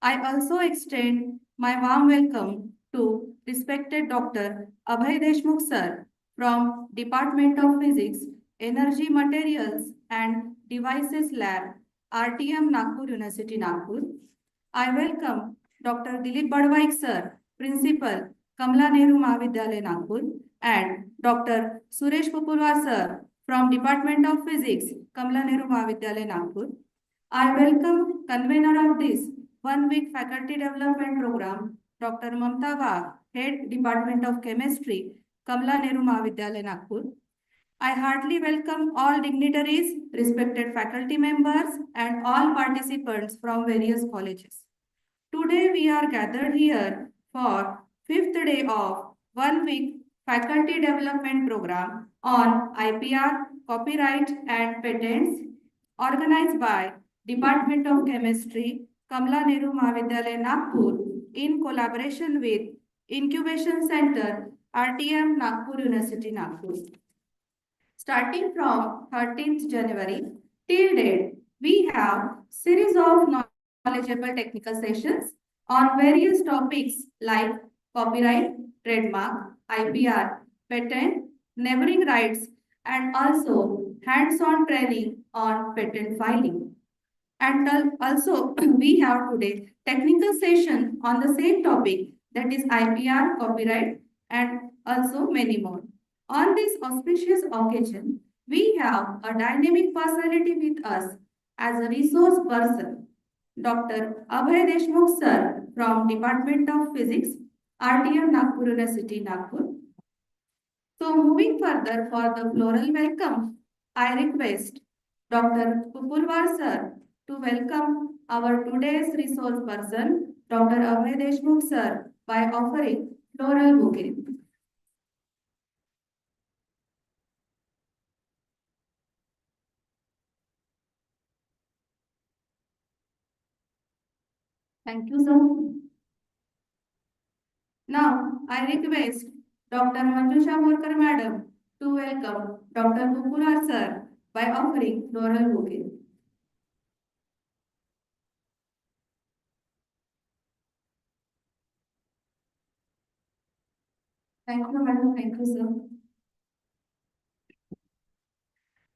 I also extend my warm welcome to respected Dr. Abhay Deshmukh sir from Department of Physics, Energy Materials and Devices Lab, RTM Nagpur University, Nagpur. I welcome Dr. Dilip Badwaik sir, Principal, Kamla Nehru Mahavidyalaya, Nagpur, and Dr. Suresh Pupulwar sir from Department of Physics, Kamla Nehru Mahavidyalaya, Nagpur. I welcome convener of this 1 week faculty development program, Dr. Mamta Bagh, Head Department of Chemistry, Kamla Nehru Mahavidyalaya, Nagpur. I heartily welcome all dignitaries, respected faculty members, and all participants from various colleges. Today we are gathered here for fifth day of 1 week faculty development program on IPR, copyright and patents organized by Department of Chemistry, Kamla Nehru Mahavidyalaya, Nagpur in collaboration with Incubation Center, RTM Nagpur University, Nagpur. Starting from 13th January till date, we have series of knowledgeable technical sessions on various topics like copyright, trademark, IPR, patent, neighboring rights, and also hands-on training on patent filing. And also, we have today technical session on the same topic, that is IPR, copyright, and also many more. On this auspicious occasion, we have a dynamic personality with us as a resource person, Dr. Abhay Deshmukh sir from Department of Physics, RTM Nagpur University, Nagpur. So moving further for the floral welcome, I request Dr. Pupulwar sir to welcome our today's resource person, Dr. Abhay Deshmukh sir, by offering floral bouquet. Thank you, sir. Now, I request Dr. Manjusha Morkar madam to welcome Dr. Pupulwar sir by offering floral bouquet. Thank you, madam. Thank you, sir.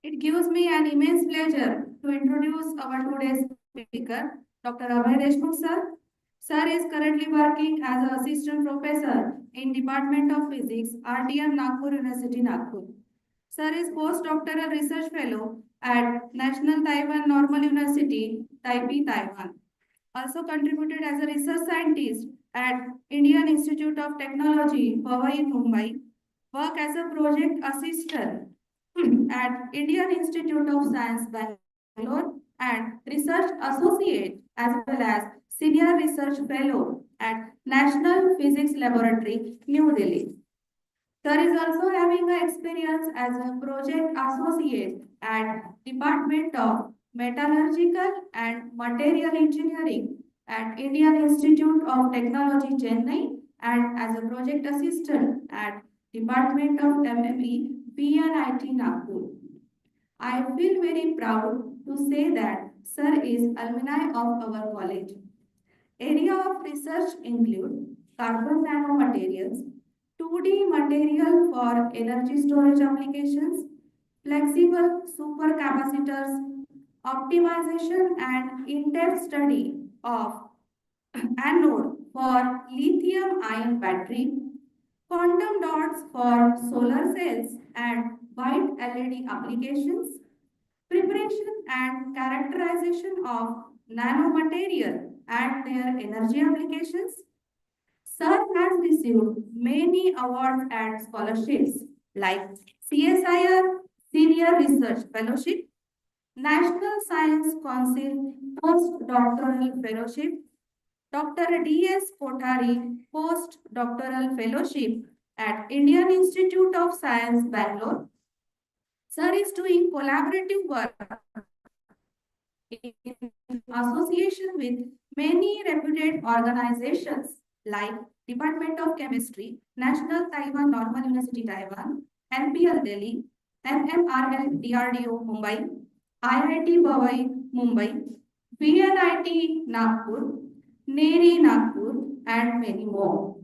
It gives me an immense pleasure to introduce our today's speaker, Dr. Abhay Deshmukh sir. Sir is currently working as an assistant professor in Department of Physics, RTM Nagpur University, Nagpur. Sir is postdoctoral research fellow at National Taiwan Normal University, Taipei, Taiwan. Also contributed as a research scientist at Indian Institute of Technology, Powai, Mumbai. Work as a project assistant at Indian Institute of Science, Bangalore, and research associate as well as senior research fellow at National Physics Laboratory, New Delhi. Sir is also having an experience as a project associate at Department of Metallurgical and Material Engineering at Indian Institute of Technology, Chennai, and as a project assistant at Department of MME, PNIT, Nagpur. I feel very proud to say that Sir is alumni of our college. Area of research include carbon nanomaterials, 2D material for energy storage applications, flexible supercapacitors, optimization and in-depth study of anode for lithium-ion battery, quantum dots for solar cells and white LED applications, preparation and characterization of nanomaterial and their energy applications. Sir has received many awards and scholarships like CSIR Senior Research Fellowship, National Science Council Postdoctoral Fellowship, Dr. D.S. Kothari Postdoctoral Fellowship at Indian Institute of Science, Bangalore. Sir is doing collaborative work in association with many reputed organizations like Department of Chemistry, National Taiwan Normal University, Taiwan, NPL Delhi, MMRL DRDO Mumbai, IIT Powai Mumbai, PNIT Nagpur, Neri Nagpur, and many more.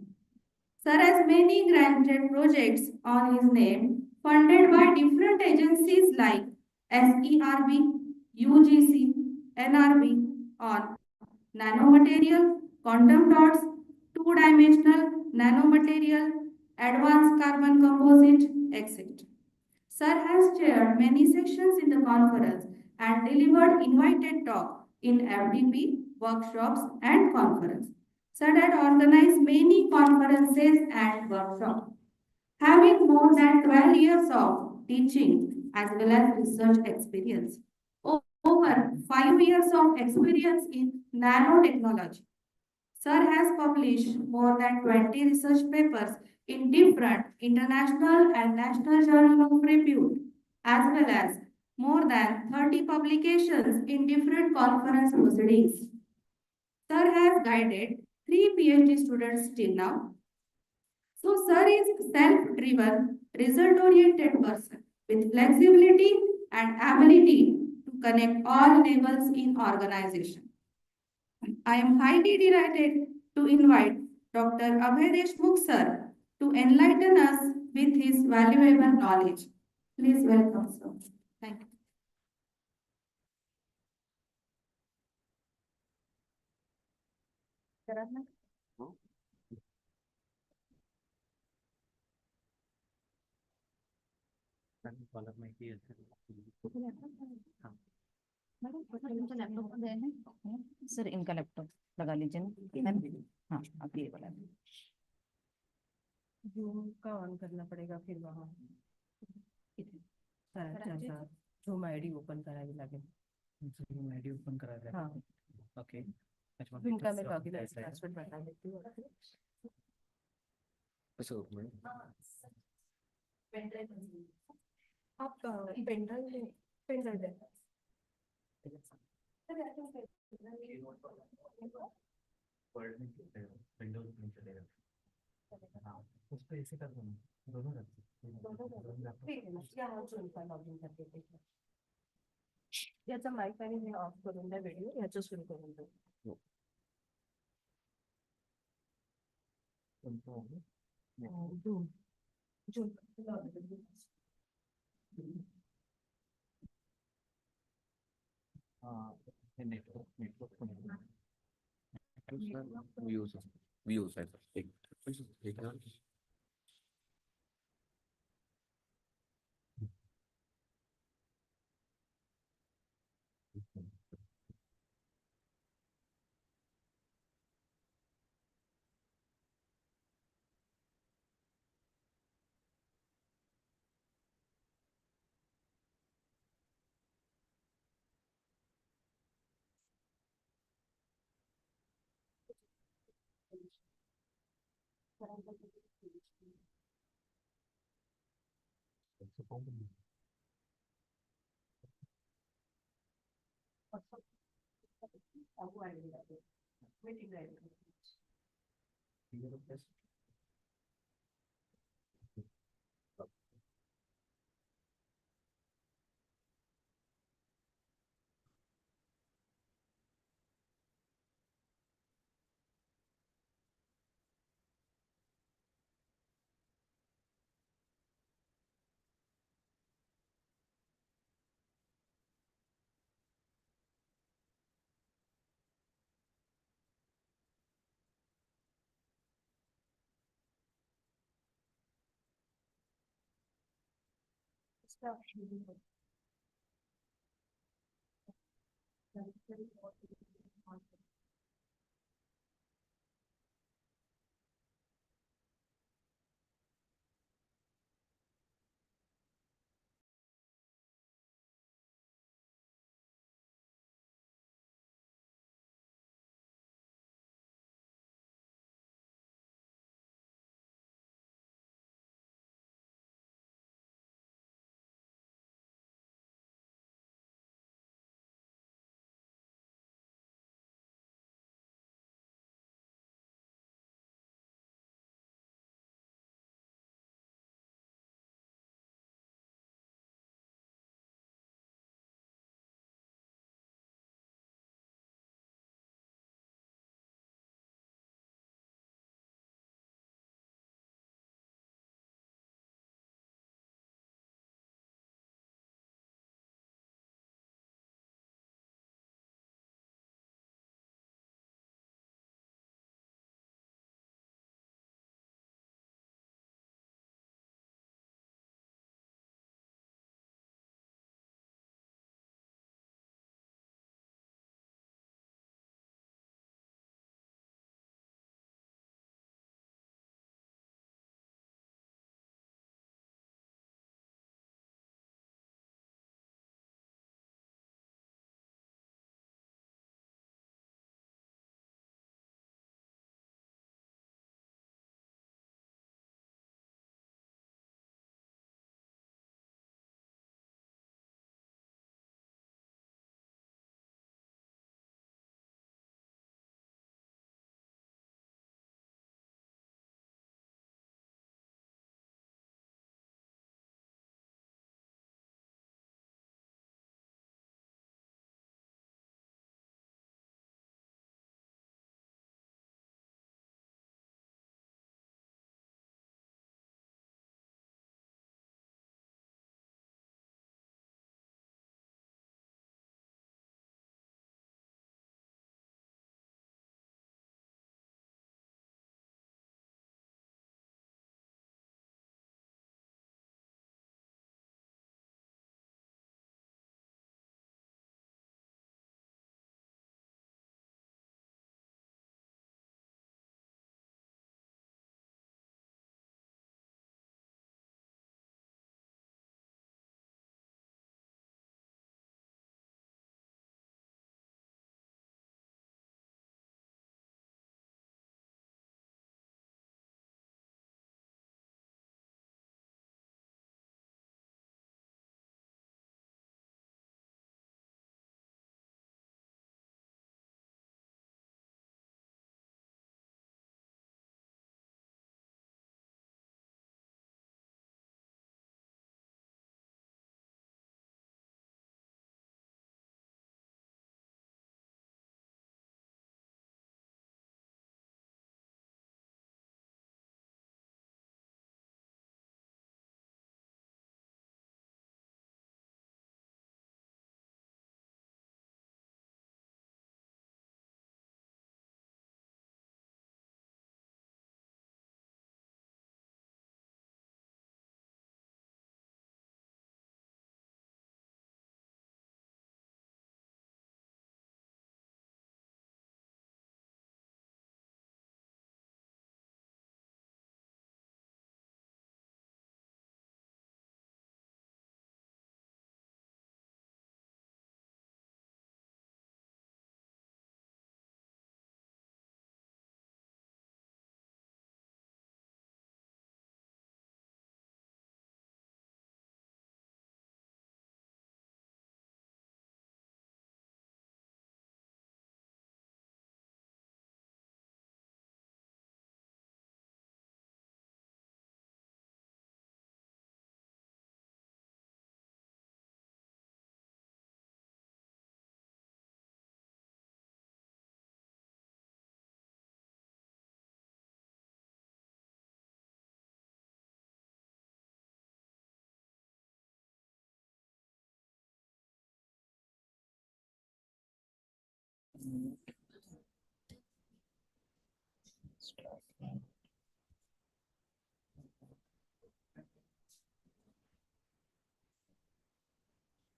Sir has many granted projects on his name funded by different agencies like SERB, UGC, NRB on nanomaterial, quantum dots, two-dimensional nanomaterial, advanced carbon composite, etc. Sir has chaired many sessions in the conference and delivered invited talk in FDP, workshops and conference. Sir had organized many conferences and workshops, having more than 12 years of teaching as well as research experience. Over 5 years of experience in nanotechnology. Sir has published more than 20 research papers in different international and national journals of repute, as well as more than 30 publications in different conference proceedings. Sir has guided 3 PhD students till now. So, Sir is self-driven, result-oriented person with flexibility and ability to connect all levels in organization. I am highly delighted to invite Dr. Abhay Deshmukh sir to enlighten us with his valuable knowledge. Please welcome sir. Thank you. Sir इनका laptop लगा लीजिए ना। हाँ आप ये वाला zoom का on करना पड़ेगा फिर वहाँ सर झूम आईडी ओपन करावी लागेल। झूम आईडी ओपन करायला हाँ ओके झूम का मैं लॉगिन पासवर्ड बता देती हूँ। कसं ओपन आप पेन ड्राइव दे वर्ड में विंडोज में चलेगा हाँ उस पर ऐसे कर दो दोनों ठीक है ना यहाँ झूम का लॉगिन करके देखो। याचा माईक आणि मी ऑफ करून द्या व्हिडिओ याचं सुरू करून दे। झूम झूम नेटवर्क व्यूज आहे एक मीटिंग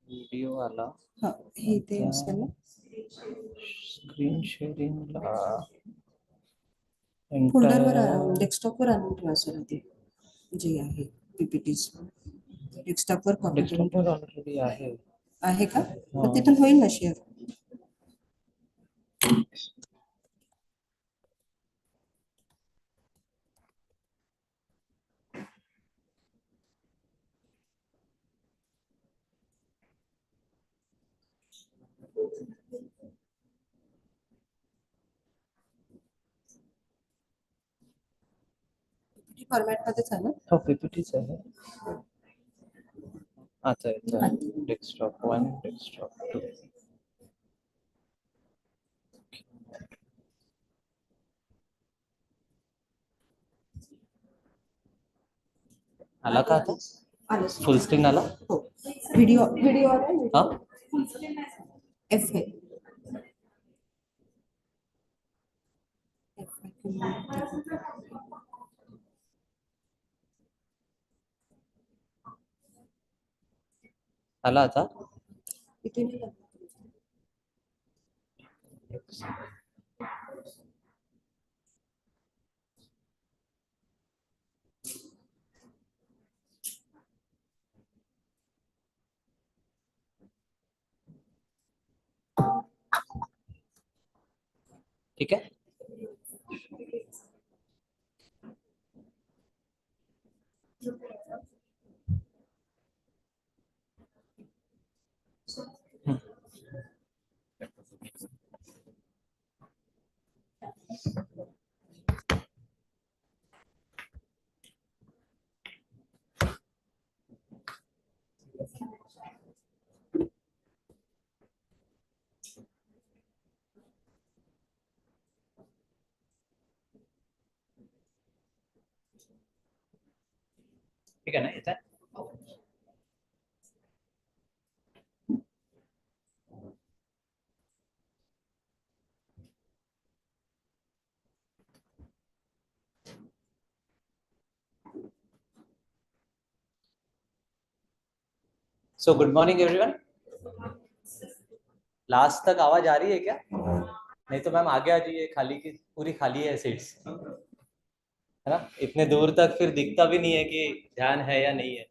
व्हिडिओ आला हा हे ते असेल ना स्क्रीन शेअरिंग फोल्डरवर डेस्कटॉपवर आणून ठेवा सर ते जे आहे पीपीटीज डेस्कटॉपवर कॉपी करून डेस्कटॉपवर ऑलरेडी आहे. आहे का मग तिथून होईल ना शेअर फॉर्मॅट मध्येच आहे ना हो पीपीटीच आहे. आता येतं डेस्कटॉप 1 डेस्कटॉप 2. आला का आता आलं फुल स्क्रीन आला. हो व्हिडिओ हा एफ आहे आला आता. इथे नाही लागलं. ठीक आहे. ठीक आहे ना येत आहे. So good morning everyone. Last तक आवाज आ रही है क्या? नहीं तो मैम आगे आ जाइए, खाली की पूरी खाली है सीट्स, है ना. इतने दूर तक फिर दिखता भी नहीं है कि ध्यान है या नहीं है.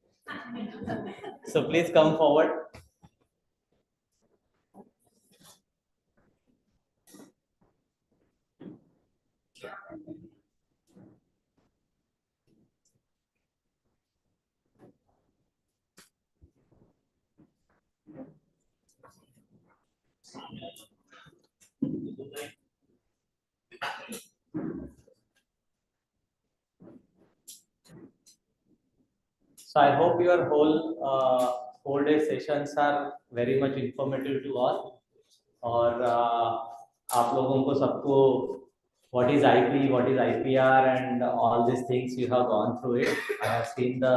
So please come forward. So I hope your whole 4-day sessions are very much informative to all. और आप लोगों को सबको what is IP, what is IPR, and all these things you have gone through it. I have seen the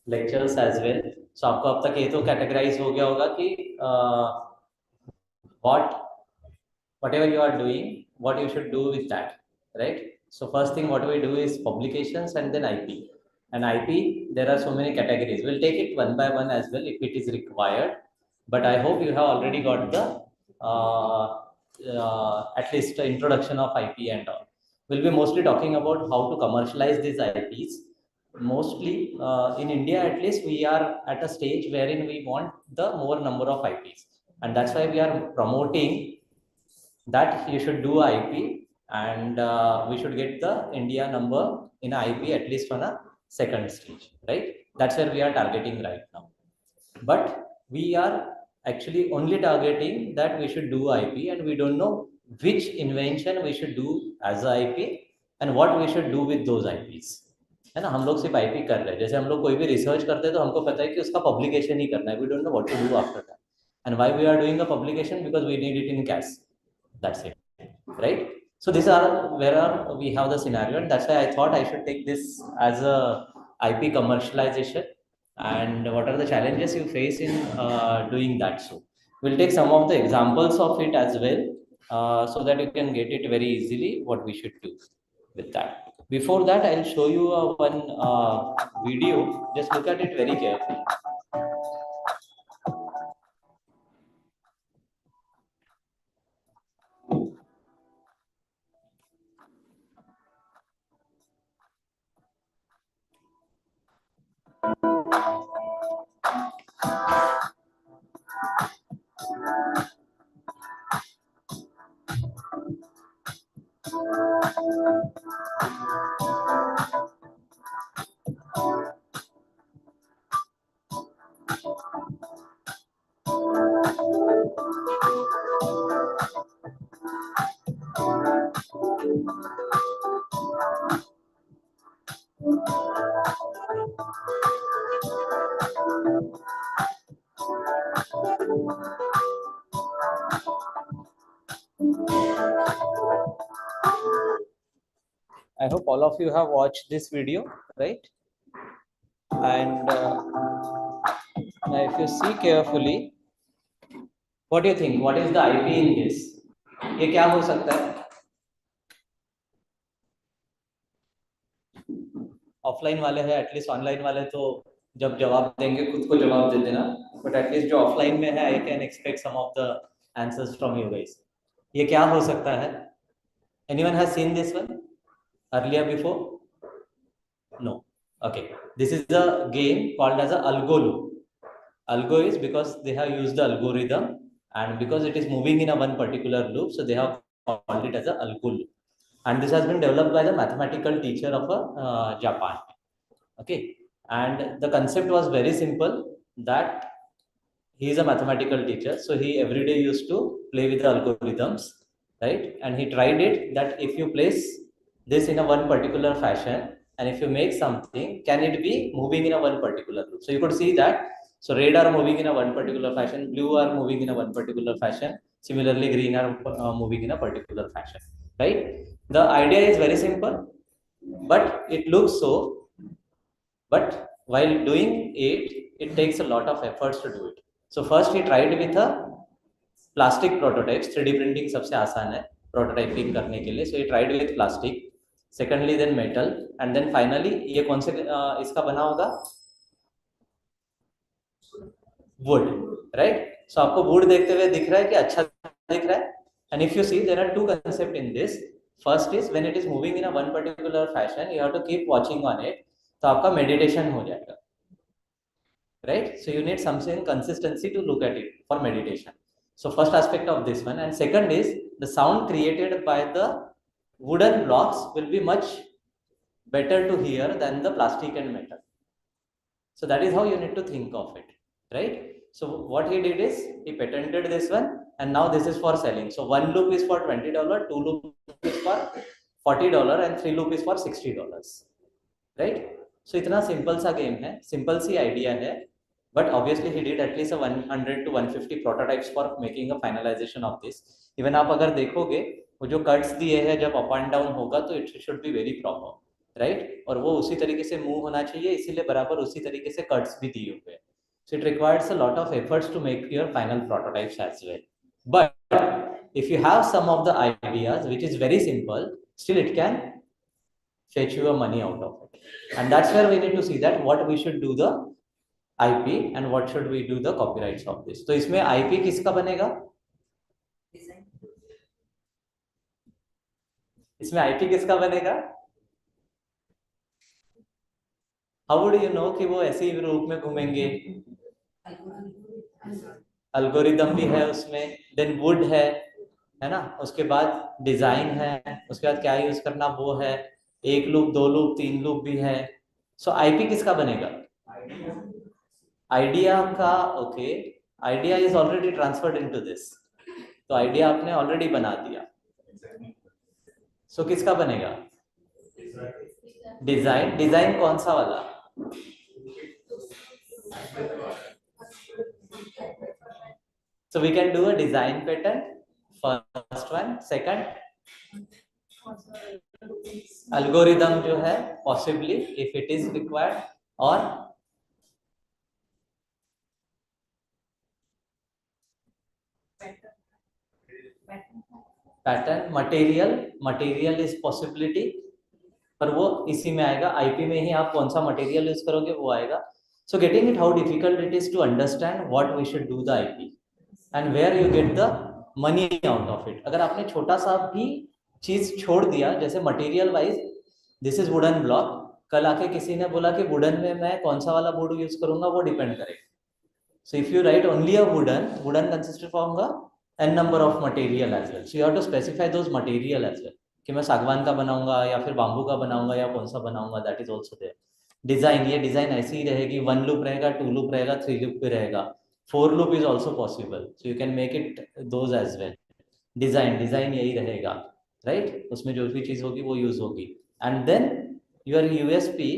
lectures as well. So आपको अब तक ये तो categorize हो गया होगा कि whatever you are doing, what you should do with that, right? So first thing what we do is publications and then IP. And IP, there are so many categories. We'll take it one by one as well if it is required. But I hope you have already got the at least the introduction of IP and all. We'll be mostly talking about how to commercialize these IPs. Mostly in India, at least we are at a stage wherein we want the more number of IPs. And that's why we are promoting that you should do IP, and we should get the India number in IP at least on a second stage, right? That's where we are targeting right now. But we are actually only targeting that we should do IP, and we don't know which invention we should do as a IP and what we should do with those IPs. है ना. हम लोग सिर्फ IP कर रहे हैं. जैसे हम लोग कोई भी रिसर्च करते हैं तो हमको पता है कि उसका पब्लिकेशन ही करना है. We don't know what to do after that. And why we are doing a publication? Because we need it in cash. That's it, right? So these are where we have the scenario, and that's why I thought I should take this as a IP commercialization, and what are the challenges you face in doing that. So we'll take some of the examples of it as well, so that you can get it very easily what we should do with that. Before that, I'll show you one video. Just look at it very carefully. I hope all of you have watched this video, right? And now if you see carefully, what do you think? What is the IP in this? ये क्या हो सकता है? Offline वाले हैं, at least online वाले तो जब जवाब देंगे खुद को जवाब दे देना, बट एटलीस्ट जो ऑफलाइन में है I can expect some of the answers from you guys. ये क्या हो सकता है? Anyone has seen this one earlier before? No. Okay, this is a game called as a algo loop. Algo is because they have used the algorithm, and because it is moving in a one particular loop, so they have called it as a algo loop. And this has been developed by the mathematical teacher of Japan. Okay, and the concept was very simple, that he is a mathematical teacher, so he every day used to play with the algorithms, right? And he tried it that if you place this in a one particular fashion, and if you make something, can it be moving in a one particular loop? So you could see that, so red are moving in a one particular fashion, blue are moving in a one particular fashion, similarly green are moving in a particular fashion, right? The idea is very simple, but it looks so, but while doing it, it takes a lot of efforts to do it. So first he tried with a plastic prototypes. 3D printing सबसे आसान है prototyping करने के लिए. So he tried with plastic, secondly then metal, and then finally ये कौन से इसका बना होगा? Wood, right? So आपको wood देखते हुए दिख रहा है कि अच्छा दिख रहा है? And if you see, there are two concepts in this. First is when it is moving in a one particular fashion, you have to keep watching on it. तो आपका meditation हो जाएगा, right? So you need something consistency to look at it for meditation. So first aspect of this one, and second is the sound created by the wooden blocks will be much better to hear than the plastic and metal. So that is how you need to think of it, right? So what he did is he patented this one, and now this is for selling. So one loop is for $20, two loop is for $40, and three loop is for $60, right? So इतना simple सा game है, simple सी idea है, but obviously he did at least a 100 to 150 prototypes for making a finalization of this. Even आप अगर देखोगे वो जो cuts दिए हैं जब अप एंड डाउन होगा तो it should be very proper, right? और वो उसी तरीके से मूव होना चाहिए, इसीलिए बराबर उसी तरीके से कट्स भी दिए हुए हैं. So it requires a lot of efforts to make your final prototypes as well. But if you have some of the ideas which is very simple, still it can fetch your money out of it. And that's where we need to see that what we should do the IP and what should we do the copyrights of this. तो इसमें IP किसका बनेगा? इसमें IP किसका बनेगा? How would you know कि वो ऐसे ही रूप में घूमेंगे? अल्गोरिदम भी है उसमें, देन वुड है ना? उसके बाद डिजाइन है, उसके बाद क्या यूज करना वो है, एक लूप, दो लूप, तीन लूप भी है. सो आईपी किसका बनेगा? आइडिया का. Okay, idea is already transferred into this, तो आइडिया आपने ऑलरेडी बना दिया. सो किसका बनेगा? डिजाइन. डिजाइन कौन सा वाला? So we can do a design patent, first one. Second, algorithm जो है possibly if it is required, or pattern, material is possibility, पर वो इसी में आएगा, आईपी में ही आप कौन सा मटेरियल यूज करोगे वो आएगा. So getting it how difficult it is to understand what we should do the IP and where you get the money out of it. अगर आपने छोटा सा भी चीज छोड़ दिया, जैसे material wise this is wooden block, कल आके किसी ने बोला कि वुडन में मैं कौन सा वाला वुड यूज करूंगा, वो डिपेंड करेगा. So if you write only a wooden consists from a n number of material as well. So you have to specify those material as well. कि मैं सागवान का बनाऊंगा या फिर बाम्बू का बनाऊंगा या कौन सा बनाऊंगा, that is also there. Design, ये डिजाइन ऐसी ही रहेगी, 1 लूप रहेगा, 2 लूप रहेगा, 3 लूप भी रहेगा, 4 loop is also possible. So you can make it those as well. Design यही रहेगा, राइट? उसमें जो भी चीज होगी वो यूज होगी, and then your USP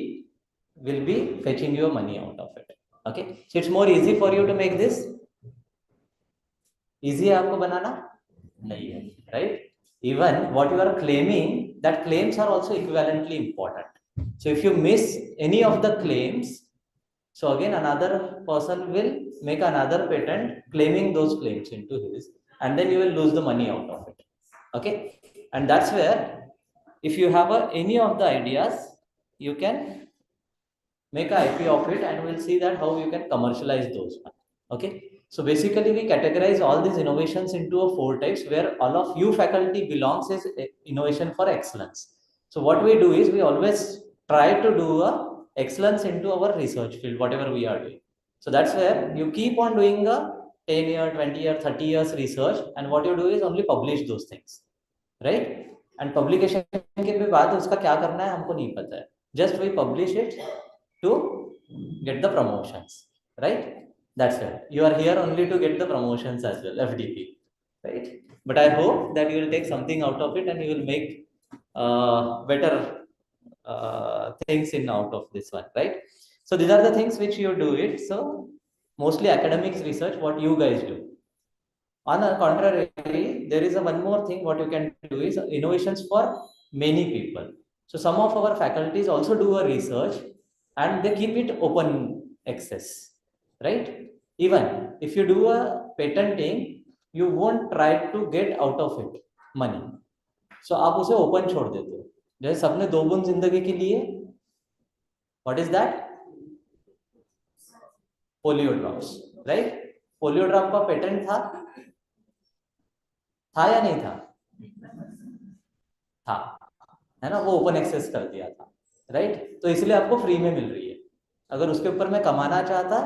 will be fetching your money out of it. Okay, so it's more easy for you to make this. Easy है आपको बनाना? नहीं है, right? Even what you are claiming, that claims are also equivalently important. So if you miss any of the claims, so again another person will make another patent claiming those claims into his, and then you will lose the money out of it. Okay, and that's where if you have any of the ideas, you can make a IP of it, and we'll see that how you can commercialize those. Okay, so basically we categorize all these innovations into a 4 types, where all of you faculty belongs as innovation for excellence. So what we do is we always try to do a excellence into our research field, whatever we are doing. So that's where you keep on doing a 10-year, 20-year, 30 years research, and what you do is only publish those things, right? And publication के भी बाद उसका क्या करना है हमको नहीं पता है, just we publish it to get the promotions, right? That's it. You are here only to get the promotions as well, FDP, right? But I hope that you will take something out of it and you will make better things in out of this one, right? So these are the things which you do it. So mostly academics research, what you guys do. On the contrary, there is one more thing what you can do is innovations for many people. So some of our faculties also do a research and they keep it open access, right? Even if you do a patenting, you won't try to get out of it money. So आप उसे open छोड़ देते हो. जैसे सबने 2 बूंद जिंदगी के लिए, what is that? Polio drops, right? Polio drop का पेटेंट था या नहीं था? था, है ना? वो ओपन एक्सेस कर दिया था, राइट? तो इसलिए आपको फ्री में मिल रही है. अगर उसके ऊपर मैं कमाना चाहता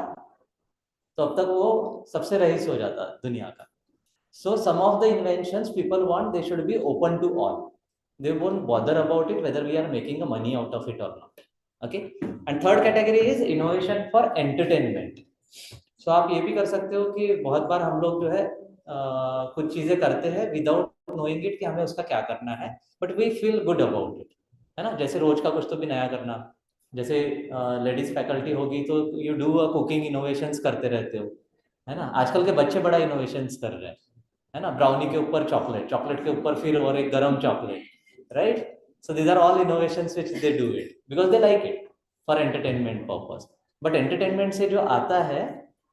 तो अब तक वो सबसे रईस हो जाता दुनिया का. So some of the inventions people want, they should be open to all. They won't bother about it whether we are making a money out of it or not. Okay, and third category is innovation for entertainment. So आप ये भी कर सकते हो कि बहुत बार हम लोग जो है कुछ चीजें करते हैं विदाउट नोइंग इट कि हमें उसका क्या करना है, but we feel good about it, है ना? जैसे रोज का कुछ तो भी नया करना. जैसे लेडीज फैकल्टी होगी तो you do a cooking innovations करते रहते हो, है ना? आजकल के बच्चे बड़ा इनोवेशंस कर रहे हैं, है ना? ब्राउनी के ऊपर चॉकलेट, चॉकलेट के ऊपर फिर और एक गरम chocolate, right? So these are all innovations which they do it because they like it for entertainment purpose. But entertainment से जो आता है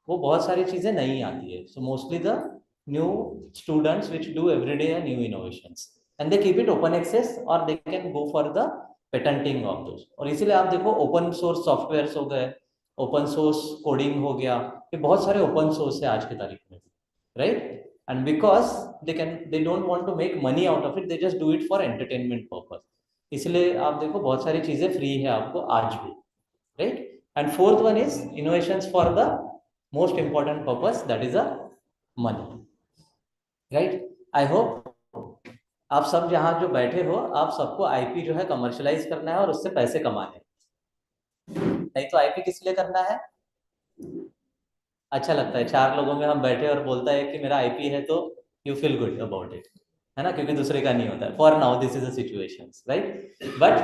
वो बहुत सारी चीजें नहीं आती है. So mostly the new students which do everyday new innovations and they keep it open access और they can go for the patenting of those. और इसीलिए आप देखो ओपन सोर्स सॉफ्टवेयर हो गए, ओपन सोर्स कोडिंग हो गया, ये बहुत सारे ओपन सोर्स है आज की तारीख में, right? And because they don't want to make money out of it, they just do it for entertainment purpose. इसलिए आप देखो बहुत सारी चीजें फ्री है आपको आज भी, right? And fourth one is innovations for the most important purpose, that is a money, right? I hope आप सब जहां जो बैठे हो, आप सबको आईपी जो है कमर्शलाइज करना है और उससे पैसे कमाने. नहीं तो आईपी किस लिए करना है? अच्छा लगता है 4 लोगों में हम बैठे और बोलता है कि मेरा आईपी है तो you feel good about it, है ना? क्योंकि दूसरे का नहीं होता है. For now this is a situation, right? But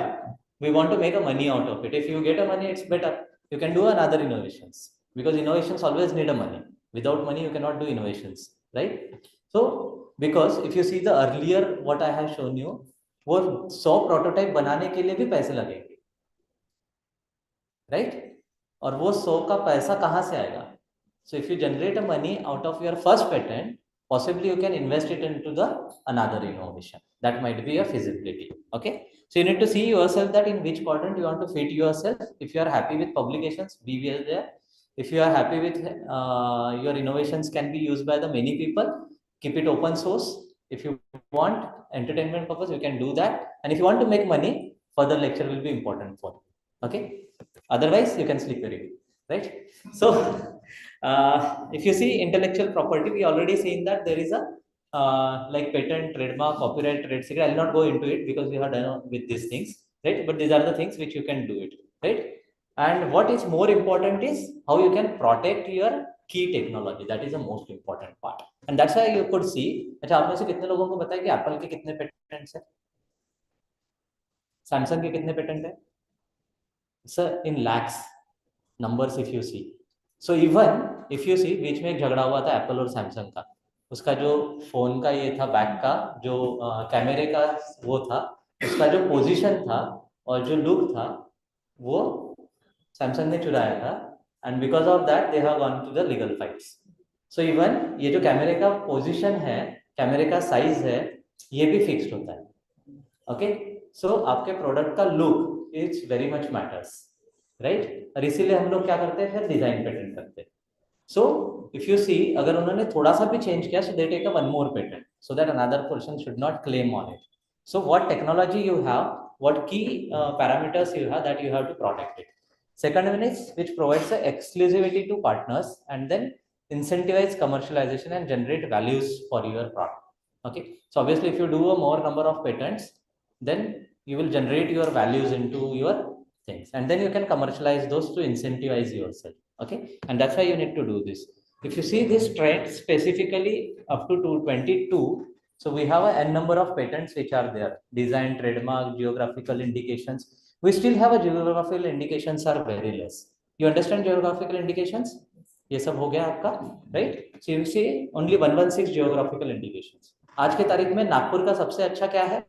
we want to make a money out of it. If you get a money it's better. You can do another innovations because innovations always need a money. Without money you can not do innovations, right? So because if you see the earlier what I have shown you, वो 100 prototype बनाने के लिए भी पैसे लगेंगे, right? और वो 100 का पैसा कहाँ से आएगा? So if you generate a money out of your first patent, possibly you can invest it into the another innovation. That might be a feasibility. Okay, so you need to see yourself that in which quadrant you want to fit yourself. If you are happy with publications, be well there. If you are happy with your innovations can be used by the many people, keep it open source. If you want entertainment purpose, you can do that. And if you want to make money, further lecture will be important for you. Okay, otherwise you can sleep very good, right? So if you see intellectual property, we already seen that there is a like patent, trademark, copyright, trade secret. I'll not go into it because we have done with these things, right? But these are the things which you can do it, right? And what is more important is how you can protect your key technology. That is the most important part. And that's why you could see. अच्छा, आप में से कितने लोगों को पता है कि एप्पल के कितने पेटेंट्स हैं? सैमसंग के कितने पेटेंट हैं? Sir, in lakhs numbers if you see. So even if you see, बीच में एक झगड़ा हुआ था एप्पल और सैमसंग का. उसका जो फोन का ये था, बैक का जो कैमरे का वो था, उसका जो पोजीशन था और जो लुक था वो सैमसंग ने चुराया था. And because of that they have gone to the legal fights. So even ये जो कैमरे का पोजीशन है, कैमरे का साइज है, ये भी फिक्स्ड होता है. ओके, सो आपके प्रोडक्ट का look is very much matters, right? और इसीलिए हम लोग क्या करते हैं, फिर डिजाइन पेटेंट करते हैं. सो इफ यू सी, अगर उन्होंने थोड़ा सा भी चेंज किया, so they take a one more patent so that another person should not claim on it. So what technology you have, what key parameters you have, that you have to protect it. Second one is which provides the exclusivity to partners and then incentivize commercialization and generate values for your product. Okay, so obviously if you do a more number of patents, then you will generate your values into your things, and then you can commercialize those to incentivize yourself. Okay, and that's why you need to do this. If you see this trend specifically up to 222, so we have a n number of patents which are there: design, trademark, geographical indications. We still have a geographical indications are very less. You understand geographical indications? ये सब हो गया आपका, right? So you see only 116 geographical indications. आज के तारीख में नागपुर का सबसे अच्छा क्या है?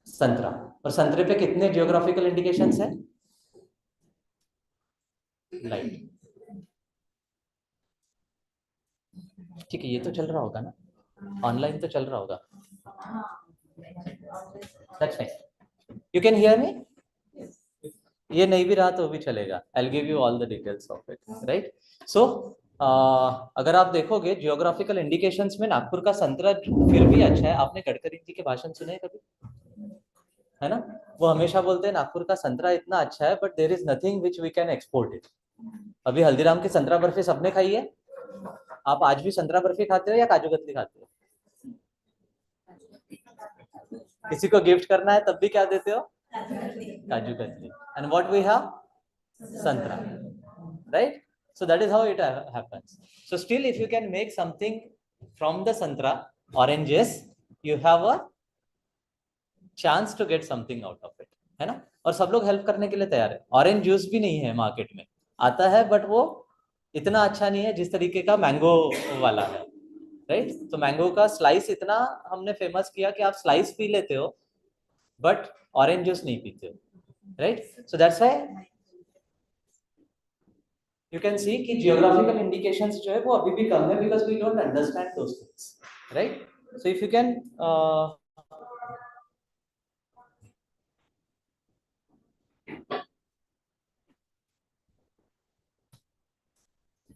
संतरा. और संतरे पे कितने जियोग्राफिकल इंडिकेशंस हैं? लाइट. ठीक है, ये तो चल रहा होगा ना, ऑनलाइन तो चल रहा होगा. That's fine. You can hear me? ये नहीं भी रहा तो भी चलेगा. I'll give you all the details of it, right? So अगर आप देखोगे जियोग्राफिकल इंडिकेशंस में नागपुर का संतरा फिर भी अच्छा है. आपने गडकरी जी के भाषण सुने कभी? है ना, वो हमेशा बोलते हैं नागपुर का संतरा इतना अच्छा है, but there is nothing which we can export it. अभी हल्दीराम की संतरा बर्फी सबने खाई है. आप आज भी संतरा बर्फी खाते हो या काजू कतली खाते हो? किसी को गिफ्ट करना है तब भी क्या देते हो? Kaju katli. And what we have? Santra, right? So that is how it happens. So still if you can make something from the santra, oranges, you have a chance to get something out of it, है ना? और सब लोग help करने के लिए तैयार है. ऑरेंज जूस भी नहीं है मार्केट में, आता है बट वो इतना अच्छा नहीं है जिस तरीके का मैंगो वाला है, राइट? तो मैंगो का स्लाइस इतना हमने फेमस किया कि आप स्लाइस पी लेते हो बट ऑरेंज जूस नहीं पीते हो, right? So that's why you can see कि geographical indications जो है वो अभी भी कम है because we don't understand those things, right? So if you can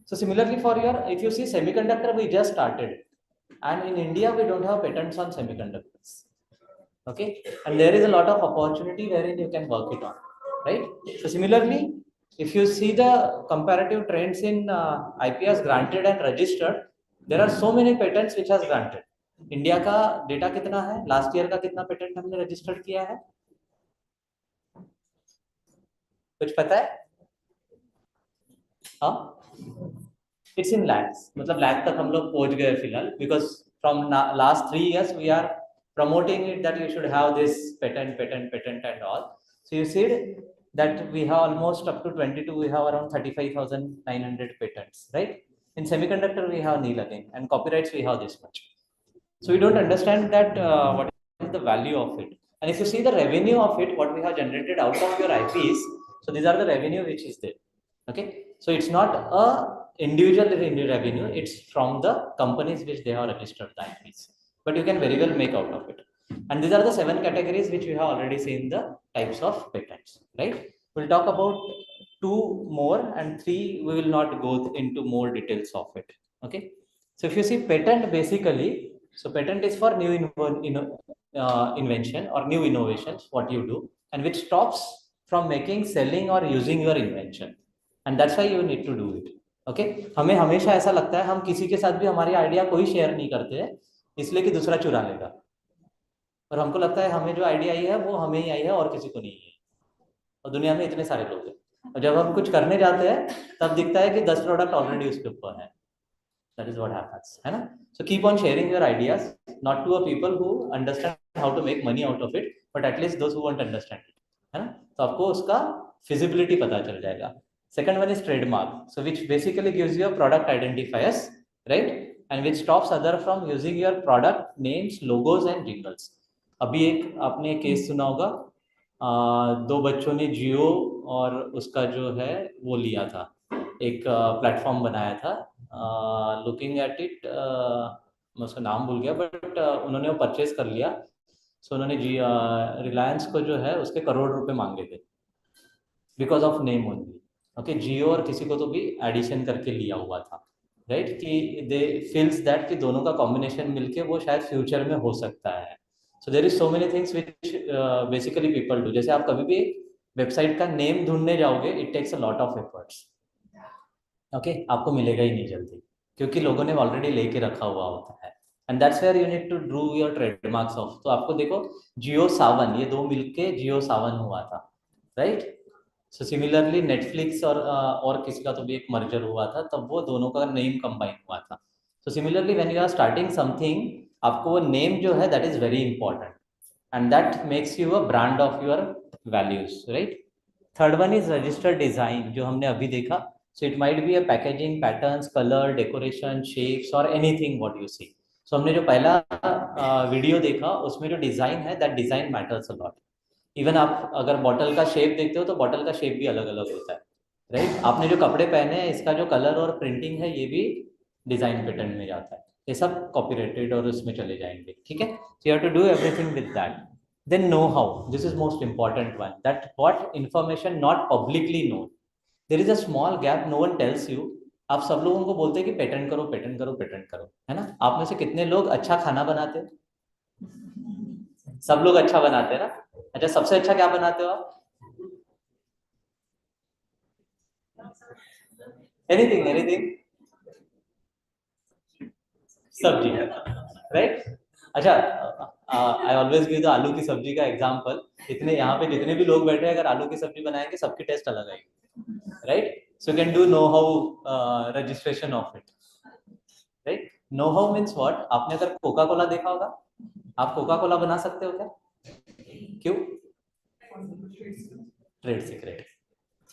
so similarly for your, if you see semiconductor, we just started and in India we don't have patents on semiconductors. Okay, and there is a lot of opportunity wherein you can work it on, right? So similarly, if you see the comparative trends in IPRs granted and registered, there are so many patents which has granted. India का data कितना है? Last year का कितना patent हमने registered किया है? कुछ पता है? हाँ, इट्स इन लैक्स. मतलब लैख तक हम लोग पहुंच गए फिलहाल, because from last 3 years we are promoting it that you should have this patent and all. So you see that we have almost up to 22, we have around 35,900 patents, right? In semiconductor we have nil again, and copyrights we have this much. So we don't understand that what is the value of it. And if you see the revenue of it, what we have generated out of your IPs, so these are the revenue which is there. Okay, so it's not a individual revenue, it's from the companies which they have registered the IPs, but you can very well make out of it. And these are the 7 categories which we have already seen the types of patents, right? We'll talk about 2 more, and 3 we will not go into more details of it. Okay, so if you see patent, basically, so patent is for new invention or new innovations what you do, and which stops from making, selling or using your invention, and that's why you need to do it. Okay हमें हमेशा ऐसा लगता है हम किसी के साथ भी हमारी आइडिया कोई शेयर नहीं करते हैं, इसलिए कि दूसरा चुरा लेगा, और हमको लगता है हमें जो आइडिया आई है वो हमें ही आई है और किसी को नहीं है, और दुनिया में इतने सारे लोग हैं, और जब हम कुछ करने जाते हैं तब दिखता है कि 10 प्रोडक्ट ऑलरेडी उसके ऊपर है. That is what happens, है ना? So keep on sharing your ideas, not to a people who understand how to make money out of it, but at least those who won't understand it, है ना? तो आपको उसका feasibility पता चल जाएगा. Second one is trademark, so which basically gives you a product identifiers, right? And which stops other from using your product names, logos and jingles. अभी एक आपने केस सुना होगा, 2 बच्चों ने जियो और उसका जो है वो लिया था, एक प्लेटफॉर्म बनाया था, लुकिंग एट इट, मैं उसका नाम भूल गया, बट उन्होंने वो परचेज कर लिया. सो उन्होंने रिलायंस को जो है उसके करोड़ रुपए मांगे थे because of name only. Okay, Jio और किसी को तो भी एडिशन करके लिया हुआ था, राइट? कि दे फील्स दैट कि दोनों का कॉम्बिनेशन मिलके वो शायद फ्यूचर में हो सकता है. So there is so many things which basically people do. जैसे आप कभी भी वेबसाइट का नेम ढूंढने जाओगे, it takes a lot of efforts. Okay, आपको मिलेगा ही नहीं जल्दी, क्योंकि लोगों ने ऑलरेडी लेके रखा हुआ होता है. And that's where you need to drew your trademarks off. तो आपको देखो, जियो सावन, ये 2 मिलके जियो सावन हुआ था, राइट? सो सिमिलरली नेटफ्लिक्स और किसी का तो भी एक मर्जर हुआ था, तब वो दोनों का नेम कंबाइन हुआ था. So similarly when you are starting something, आपको वो नेम जो है that is very important, and that makes you a brand of your values, right? Third one is registered design, जो हमने अभी देखा. So it might be a packaging, patterns, color, decoration, shapes or anything what you see. So हमने जो पहला video देखा उसमें जो डिजाइन है, that design matters a lot. Even आप अगर बॉटल का शेप देखते हो तो बॉटल का शेप भी अलग अलग होता है, राइट? आपने जो कपड़े पहने हैं, इसका जो कलर और प्रिंटिंग है, ये भी डिजाइन पेटेंट में जाता है. ये सब कॉपीराइटेड और उसमें चले जाएंगे, ठीक है? So you have to do everything with that. Then know how. This is most important one. That what information not publicly known. There is a small gap, no one tells you. आप सब लोगों को बोलते हैं कि patent करो, patent करो, patent करो, है ना? आप में से कितने लोग अच्छा खाना बनाते हैं? सब लोग अच्छा बनाते हैं ना? अच्छा, सबसे अच्छा क्या बनाते हो आप? Anything, anything. सब्जी, राइट? अच्छा, आई ऑलवेज गिव द आलू की सब्जी का एग्जांपल. इतने यहाँ पे जितने भी लोग बैठे हैं, अगर आलू की सब्जी बनाएंगे, सबकी टेस्ट अलग आएगी, right? So you can do know-how registration of it, right? Know-how means what? आपने अगर कोका कोला देखा होगा, आप कोका कोला बना सकते हो क्या? क्यों? Trade secret.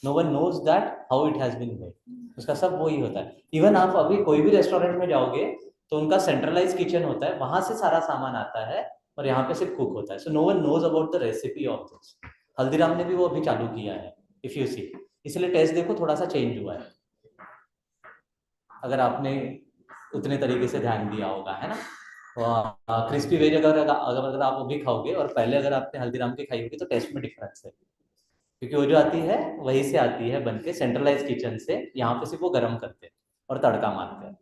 No one knows that how it has been made. उसका सब वही होता है. इवन आप अभी कोई भी रेस्टोरेंट में जाओगे तो उनका सेंट्रलाइज किचन होता है, वहां से सारा सामान आता है और यहाँ पे सिर्फ कुक होता है. So no one knows about the recipe of this. Haldiram ने भी वो अभी चालू किया है, इफ यू सी. इसलिए टेस्ट देखो थोड़ा सा चेंज हुआ है, अगर आपने उतने तरीके से ध्यान दिया होगा, है ना? क्रिस्पी वेज अगर आप अभी खाओगे और पहले अगर आपने हल्दीराम की खाई होगी तो टेस्ट में डिफरेंस है, क्योंकि वो जो आती है वहीं से आती है बन के सेंट्रलाइज किचन से. यहाँ पे सिर्फ वो गर्म करते हैं और तड़का मारते हैं,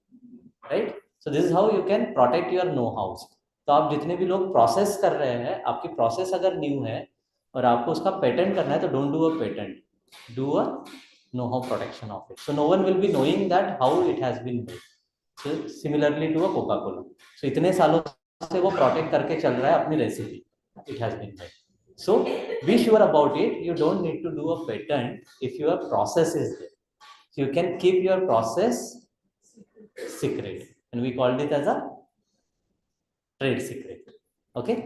right? So this is how you can protect your no house. तो आप जितने भी लोग प्रोसेस कर रहे हैं, आपकी प्रोसेस अगर न्यू है और आपको उसका पेटेंट करना है, तो don't do a patent, do a know-how protection of it. So no one will be knowing that how it has been made. So similarly to a Coca-Cola. So इतने सालों से वो प्रोटेक्ट करके चल रहा है अपनी recipe. It has been made. So be sure about it. You don't need to do a patent if your process is there. So you can keep your process secret, and we called it as a trade secret. Okay.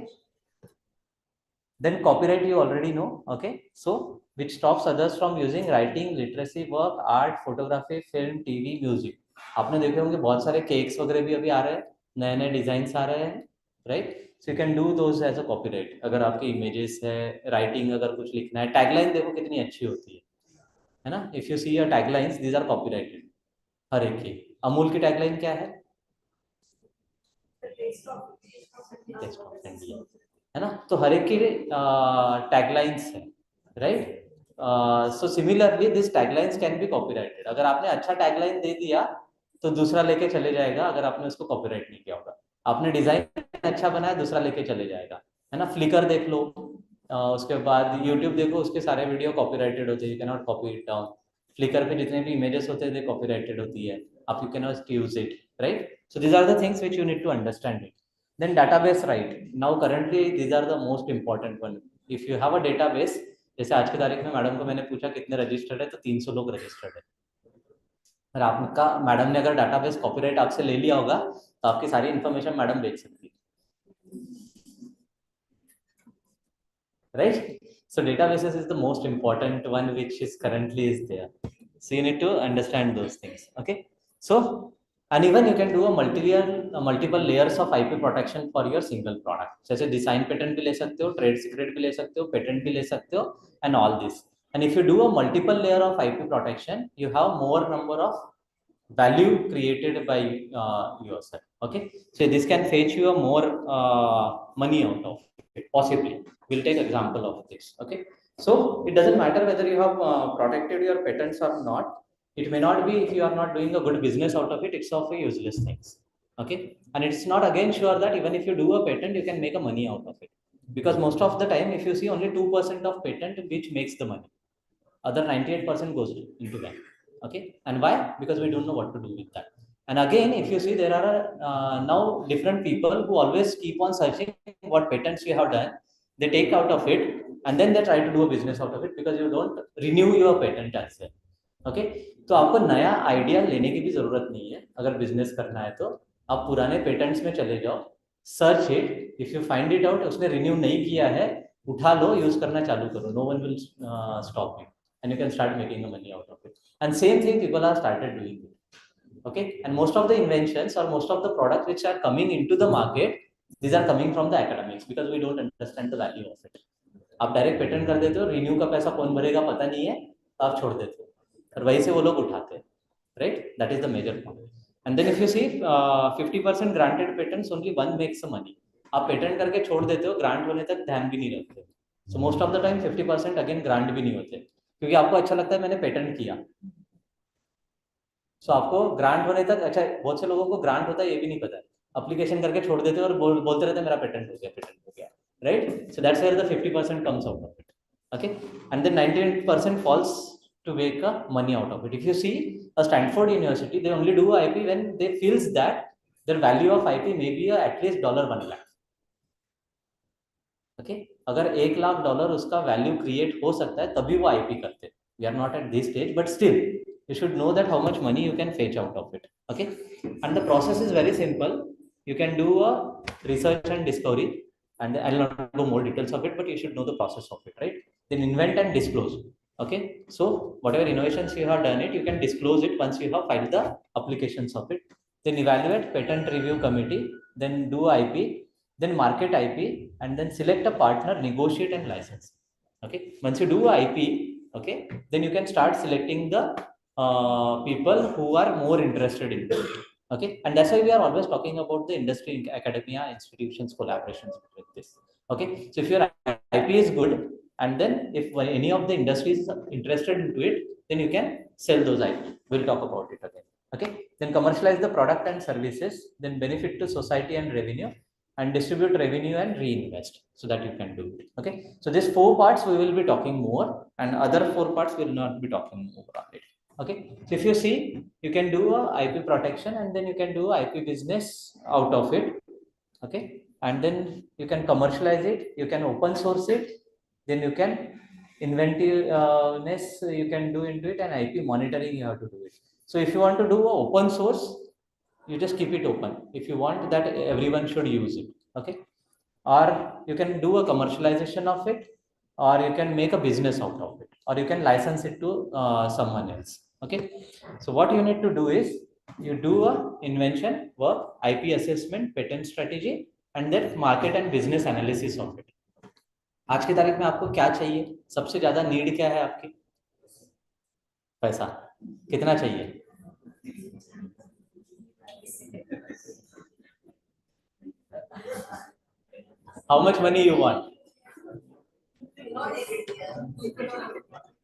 Then copyright you already know. Okay. So which stops others from using writing, literacy work, art, photography, film, TV, music. आपने देखे होंगे बहुत सारे cakes वगैरह भी अभी आ रहे हैं, नए नए डिजाइन आ रहे हैं, right? So you can do those as a copyright. अगर आपके इमेजेस है, राइटिंग अगर कुछ लिखना है, टैगलाइन देखो कितनी अच्छी होती है ना? If you see your taglines, these are copyrighted. हर एक की। अमूल की टैगलाइन क्या है? टेस्ट ऑफ इंडिया, है ना? तो हर एक की टैगलाइंस है, right? So similarly this taglines can be copyrighted. अगर आपने अच्छा टैगलाइन दे दिया तो दूसरा लेके चले जाएगा, अगर आपने उसको कॉपीराइट नहीं किया होगा। आपने डिजाइन अच्छा बनाया, दूसरा लेके चले जाएगा, है ना? फ्लिकर देख लो, उसके बाद यूट्यूब देखो, उसके सारे वीडियो कॉपीराइटेड होते हैं, you can not copy it down. Flickr पे जितने भी इमेजेस होते हैं दे कॉपीराइटेड होती है, आप you can not use it, right? So these are the things which you need to understand it. Then database, right? Now currently these are the most important one. If you have a database, जैसे आज की तारीख में madam को मैंने पूछा कितने registered है, तो 300 लोग रजिस्टर्ड है। और आपका मैडम ने अगर डाटाबेस कॉपीराइट आपसे ले लिया होगा तो आपकी सारी इन्फॉर्मेशन मैडम बेच सकती है, right? So databases is the most important one which is currently is there. So you need to understand those things, okay? So and even you can do a multiple layers of IP protection for your single product. जैसे design patent भी ले सकते हो, trade secret भी ले सकते हो, patent भी ले सकते हो, and all this. And if you do a multiple layer of IP protection, you have more number of value created by yourself, okay? So this can fetch you a more money out of it, possibly. We'll take example of this, okay? So it doesn't matter whether you have protected your patents or not. It may not be, if you are not doing a good business out of it, it's of a useless things, okay? And it's not again sure that even if you do a patent you can make a money out of it, because most of the time if you see only 2% of patent which makes the money, other 98% goes into that, okay? And why? Because we don't know what to do with that. And again, if you see, there are now different people who always keep on searching what patents you have done, they take out of it and then they try to do a business out of it, because you don't renew your patent as well, okay? तो आपको नया idea लेने की भी जरूरत नहीं है। अगर बिजनेस करना है तो आप पुराने पेटेंट्स में चले जाओ, search it, if you find it out उसने रिन्यू नहीं किया है, उठा लो, यूज करना चालू करो, no one will stop you, and you can start making the money out of it. And same thing people are started doing it, okay? And most of the inventions or most of the products which are coming into the market, these are coming from the academics, because we don't understand the value of it. आप direct patent कर देते हो, renew का पैसा कौन भरेगा पता नहीं है, आप छोड़ देते हो, और वहीं से वो लोग उठाते हैं, right? That is the major point. And then if you see 50% granted patents only one makes the money. आप पेटेंट करके छोड़ देते हो, ग्रांट होने तक ध्यान भी नहीं रखते. So most of the time 50% again grant भी नहीं होते, क्योंकि आपको अच्छा लगता है मैंने पेटेंट किया, सो आपको ग्रांट होने तक, अच्छा बहुत से लोगों को ग्रांट होता है ये भी नहीं पता है, अप्लीकेशन करके छोड़ देते हैं और बोलते रहते हैं मेरा पेटेंट हो गया, पेटेंट हो गया, right? So that's where the 50% comes out of it, okay? And then 98% falls to make a money out of it. If you see a Stanford University, they only do IP when they feels that their value of IP may be at least $1 lakh, okay? अगर $1 लाख उसका value create हो सकता है तभी वो IP करते हैं. We are not at this stage, but still you should know that how much money you can fetch out of it, okay? And the process is very simple. You can do a research and discovery, and I'll not go more details of it, but you should know the process of it, right? Then invent and disclose, okay? So whatever innovations you have done it, you can disclose it once you have filed the applications of it. Then evaluate patent review committee, then do IP, then market IP, and then select a partner, negotiate and license, okay? Once you do IP, okay, then you can start selecting the people who are more interested in it, okay? And that's why we are always talking about the industry, academia, institutions collaborations with this, okay? So if your IP is good, and then if any of the industries are interested into it, then you can sell those IP. We'll talk about it again, okay? Then commercialize the product and services, then benefit to society and revenue, and distribute revenue and reinvest, so that you can do it, okay? So these 4 parts we will be talking more, and other 4 parts we will not be talking more on it, okay? So if you see, you can do a IP protection, and then you can do IP business out of it, okay? And then you can commercialize it, you can open source it, then you can inventiveness you can do into it, and IP monitoring you have to do it. So if you want to do a open source, you just keep it open if you want that everyone should use it, okay? Or you can do a commercialization of it, or you can make a business out of it, or you can license it to someone else, okay? So what you need to do is you do a invention work, IP assessment, patent strategy, and then market and business analysis of it. आज की तारीख में आपको क्या चाहिए? सबसे ज्यादा need क्या है आपकी? पैसा. कितना चाहिए? How much money you want?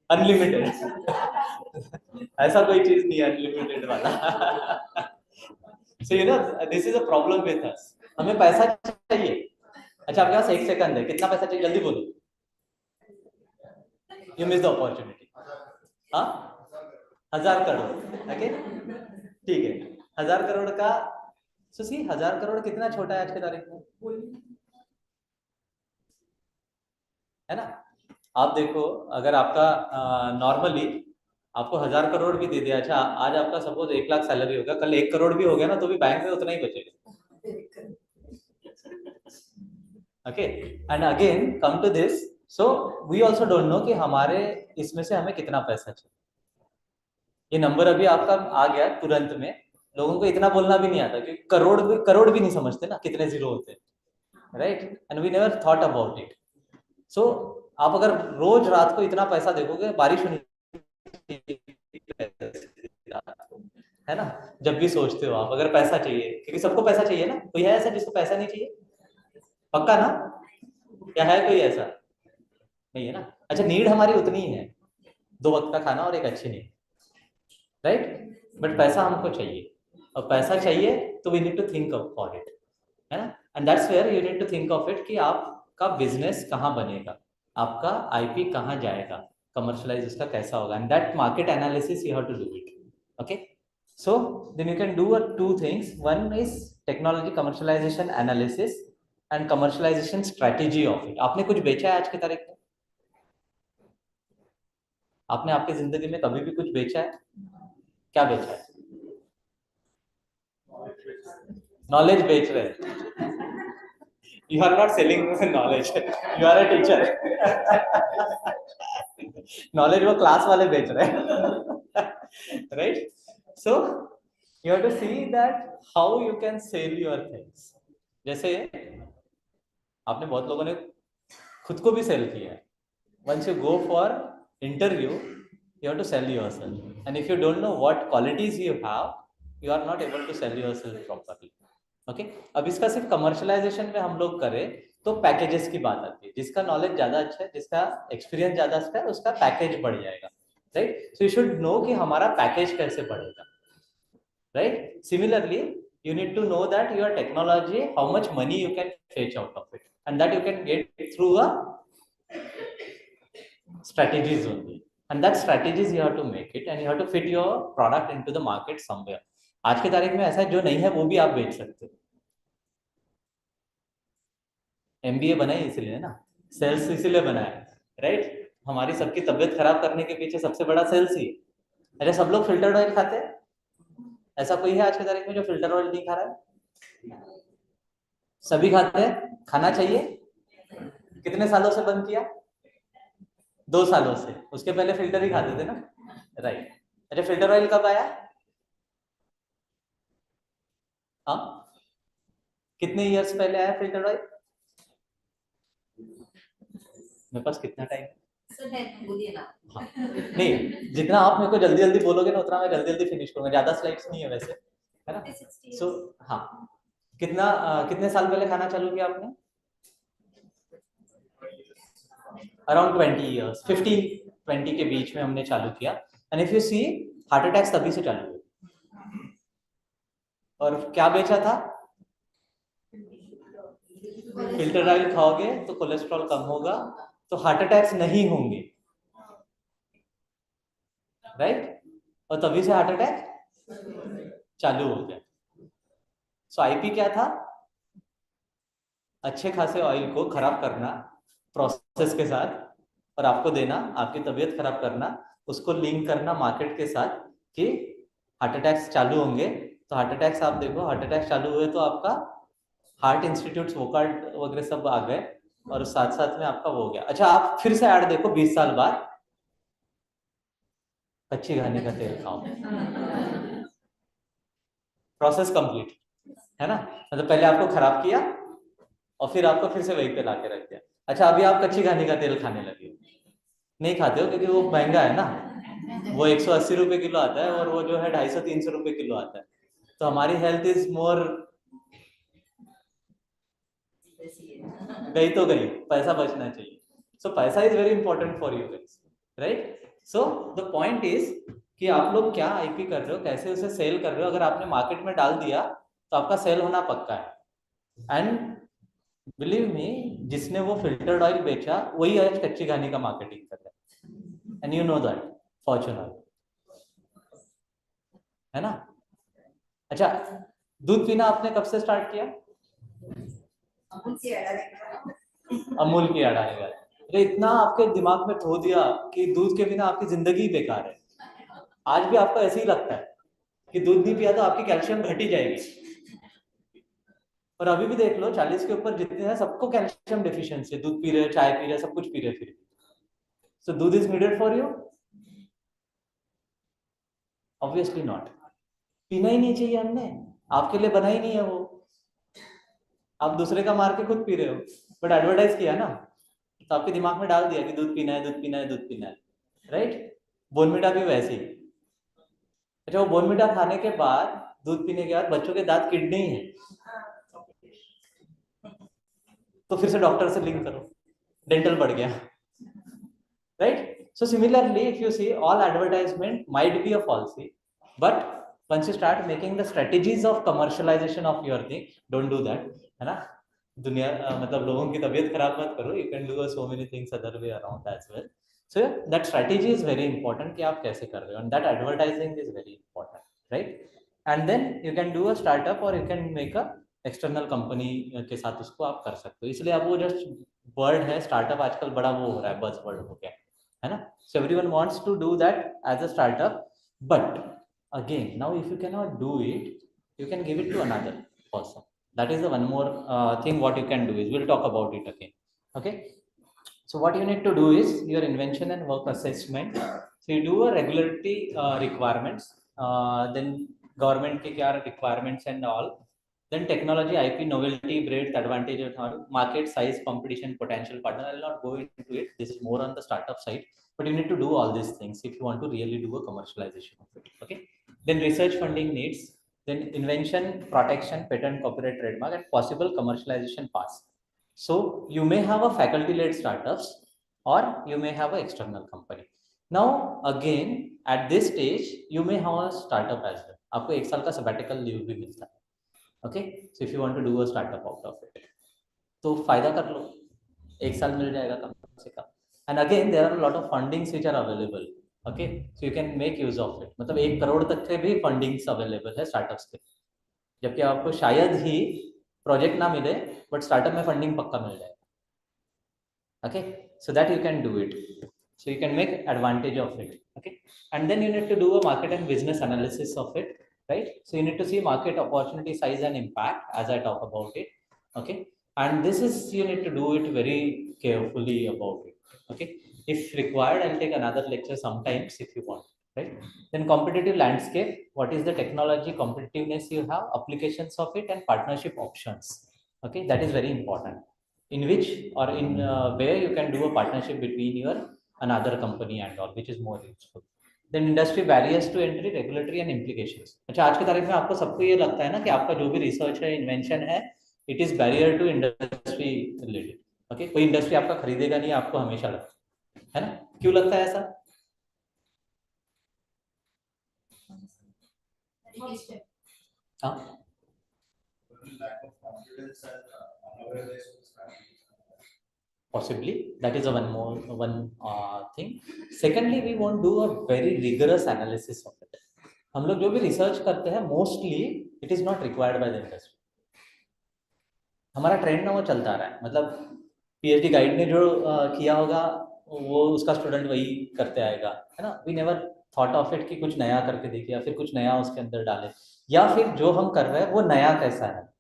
Unlimited? ऐसा कोई चीज नहीं है अनलिमिटेड वाला। So you know this is a problem with us, हमें पैसा चाहिए। अच्छा आपके पास 1 सेकंड है, कितना पैसा चाहिए जल्दी बोलो, यू मिस द अपॉर्चुनिटी। हाँ 1000 करोड़, ओके ठीक है। 1000 करोड़ का सुशी, 1000 करोड़ कितना छोटा है आज की तारीख में, है ना? आप देखो अगर आपका नॉर्मली आपको 1000 करोड़ भी दे दिया, अच्छा आज आपका सपोज 1 लाख सैलरी होगा, कल 1 करोड़ भी हो गया ना तो भी बैंक में उतना ही बचेगा। Okay and again come to this, so we also don't know कि हमारे इसमें से हमें कितना पैसा चाहिए। ये नंबर अभी आपका आ गया तुरंत में, लोगों को इतना बोलना भी नहीं आता क्योंकि करोड़ भी नहीं समझते ना कितने जीरो होते हैं, right? And we never thought about it. So आप अगर रोज रात को इतना पैसा देखोगे, बारिश होनी है ना, जब भी सोचते हो आप अगर पैसा चाहिए, क्योंकि सबको पैसा चाहिए ना, कोई है ऐसा जिसको पैसा नहीं चाहिए? पक्का ना? क्या है कोई ऐसा? नहीं है ना? अच्छा नीड हमारी उतनी ही है, 2 वक्त का खाना और एक अच्छी नींद, राइट? बट पैसा हमको चाहिए, और पैसा चाहिए तो we need to think about it, है ना? And that's where you need to think of it कि आपका बिजनेस कहाँ बनेगा, आपका आईपी कहाँ जाएगा, कमर्शलाइज उसका कैसा होगा, and that market analysis you have to do it. Okay so then you can do 2 things, one is technology commercialization analysis and commercialization strategy of it. आपने कुछ बेचा है आज की तारीख में? आपने आपकी जिंदगी में कभी भी कुछ बेचा है? क्या बेचा है? नॉलेज बेच रहे हैं। You are not selling knowledge, you are a teacher. Knowledge वो क्लास वाले बेच रहे हैं, right? So you have to see that how you can sell your things. जैसे आपने बहुत लोगों ने खुद को भी सेल किया है। Once you go for interview, you have to sell yourself. And if you don't know what qualities you have, you are not able to sell yourself properly. Okay? अब इसका सिर्फ कमर्शलाइजेशन में हम लोग करें तो पैकेजेस की बात आती है। जिसका नॉलेज ज्यादा अच्छा है, जिसका एक्सपीरियंस ज्यादा अच्छा है, उसका पैकेज बढ़ जाएगा, right? So you should know कि हमारा पैकेज कैसे बढ़ेगा, right? Similarly you need to know that your technology, how much money you can fetch out of it, and that you can get through a strategies only, and that strategies you have to make it, and you have to fit your product into the market somewhere. आज की तारीख में ऐसा है, जो नहीं है वो भी आप बेच सकते हो। एमबीए बना है इसलिए ना, सेल्स इसीलिए बना है, राइट? हमारी सबकी तबीयत खराब करने के पीछे सबसे बड़ा सेल्स ही। अरे सब लोग फिल्टर ऑयल खाते हैं, ऐसा कोई है आज की तारीख में जो फिल्टर ऑयल नहीं खा रहा है? सभी खाते हैं, खाना चाहिए। कितने सालों से बंद किया? 2 सालों से। उसके पहले फिल्टर ही खाते थे ना, राइट? अच्छा फिल्टर ऑयल कब आया? हाँ कितने इयर्स पहले आया फिल्टर ऑयल? मेरे पास कितना टाइम है? हाँ नहीं, जितना आप मेरे को जल्दी जल्दी बोलोगे ना उतना मैं जल्दी जल्दी फिनिश करूंगा। ज्यादा स्लाइड्स नहीं है वैसे, है ना? सो हाँ कितने साल पहले खाना चालू किया आपने? अराउंड 20 इयर्स, 15-20 के बीच में हमने चालू किया। And if you see heart attacks तभी से चालू हुए। और क्या बेचा था? फिल्टर ऑयल खाओगे तो कोलेस्ट्रॉल कम होगा, तो हार्ट अटैक्स नहीं होंगे, राइट? और तभी से हार्ट अटैक चालू हो गया। सो आईपी क्या था? अच्छे खासे ऑयल को खराब करना प्रोसेस के साथ और आपको देना, आपकी तबीयत खराब करना, उसको लिंक करना मार्केट के साथ कि हार्ट अटैक्स चालू होंगे। तो हार्ट अटैक्स आप देखो, हार्ट अटैक चालू हुए तो आपका हार्ट इंस्टीट्यूट वोकार्ड वगैरह सब आ गए, और साथ साथ में आपका वो हो गया। अच्छा आप फिर से ऐड देखो 20 साल बाद, कच्ची घानी का तेल खाओ, प्रोसेस कंप्लीट, है ना? मतलब पहले आपको खराब किया और फिर आपको फिर से वही पे लाके रख दिया। अच्छा अभी आप कच्ची घानी का तेल खाने लगे हो, नहीं खाते हो क्योंकि वो महंगा है ना, वो 180 रुपए किलो आता है, और वो जो है 250-300 रुपए किलो आता है। तो हमारी हेल्थ इज मोर गई तो गई, पैसा बचना चाहिए. So पैसा is very important for you guys, right? So the point is कि आप लोग क्या आईपी कर रहे हो, कैसे उसे सेल कर रहे हो. अगर आपने मार्केट में डाल दिया तो आपका सेल होना पक्का है. एंड बिलीव मी, जिसने वो फिल्टर्ड ऑयल बेचा वही आज कच्ची घानी का मार्केटिंग कर रहा है. And you know that, Fortuner है ना. अच्छा, दूध पीना आपने कब से स्टार्ट किया? अमूल की ऐड आएगा. अरे इतना आपके दिमाग में खो दिया कि दूध के बिना आपकी जिंदगी बेकार है. आज भी आपको ऐसे ही लगता है कि दूध नहीं पिया तो आपकी कैल्शियम घट ही जाएगी. और अभी भी देख लो 40 के ऊपर जितने हैं सबको कैल्शियम डेफिशिएंसी. दूध पी रहे, चाय पी रहे, सब कुछ पी रहे फिर. सो दूध is needed for you? Obviously not. पीना ही नहीं चाहिए, हमने आपके लिए बना ही नहीं है वो. आप दूसरे का मार के खुद पी रहे हो, बट एडवर्टाइज किया ना, तो आपके दिमाग में डाल दिया कि दूध पीना है, दूध पीना है, दूध पीना है, राइट? बोनमीटा भी वैसे ही. अच्छा, वो बोनमीटा खाने के बाद, दूध पीने के बाद बच्चों के दांत किडनी है, तो फिर से डॉक्टर से लिंक करो, डेंटल बढ़ गया, right? So similarly, if you see, all advertisement might be a falsy, but once you start making the strategies of commercialization of your thing, don't do that, है ना. दुनिया मतलब लोगों की तबीयत खराब मत करो. You can do so many things other way around as well. So yeah, that strategy is very important कि आप कैसे कर रहे हो, and that advertising is very important, right? And then you can do a startup or you can make a external company के साथ उसको आप कर सकते हो. इसलिए आप वो जस्ट वर्ड है स्टार्टअप आजकल बड़ा वो हो रहा है, बज़ वर्ड हो गया है ना. So everyone wants to do that as a startup, but again, now if you cannot do it, you can give it to another person. That is the one more thing what you can do is, we'll talk about it again. Okay, so what you need to do is your invention and work assessment. So you do a regulatory requirements, then government ke kya requirements and all, then technology, IP, novelty, breadth, advantage of market size, competition, potential partner. I will not go into it, this is more on the startup side, but you need to do all these things if you want to really do a commercialization of it. Okay, then research funding needs, then invention, protection, patent, copyright, trademark, and possible commercialization paths. So you may have a faculty led startups or you may have an external company. Now again, at this stage you may have a startup as well. आपको 1 साल का sabbatical leave भी मिलता है. Okay, so if you want to do a startup out of it, तो फायदा कर लो, 1 साल मिल जाएगा कम से कम. And again there are a lot of fundings which are available. Okay, so you can make use of it. मतलब 1 करोड़ तक के भी फंडिंग्स अवेलेबल है स्टार्टअप्स के, जबकि आपको शायद ही प्रोजेक्ट ना मिले बट स्टार्टअप में फंडिंग पक्का मिल जाएगा. Okay, so that you can do it, so you can make advantage of it. Okay, and then you need to do a market and business analysis of it, right? So you need to see market opportunity, size and impact as I talk about it. Okay, and this is, you need to do it very carefully about it. Okay, if required I'll take another lecture sometimes if you want, right? Then competitive landscape, what is the technology competitiveness you have, applications of it, and partnership options. Okay, that is very important, in which or in where you can do a partnership between your another company and all, which is more useful. Then industry barriers to entry, regulatory and implications. अच्छा, आज की तारीख में आपको सबको ये लगता है ना कि आपका जो भी रिसर्च है, इन्वेंशन है, it is barrier to industry related. Okay, कोई इंडस्ट्री आपका खरीदेगा नहीं, आपको हमेशा लगता है ना. क्यों लगता है ऐसा? हाँ, possibly that is a one thing. Secondly, we won't do a very rigorous analysis of it. हम लोग जो भी रिसर्च करते हैं mostly it is not required by the industry. हमारा ट्रेंड ना वो चलता रहा है, मतलब पीएचडी गाइड ने जो किया होगा वो उसका स्टूडेंट वही करते आएगा, है ना. We never thought of it कि कुछ नया करके देखिए या फिर कुछ नया उसके अंदर डाले, या फिर जो हम कर रहे हैं वो नया कैसा है.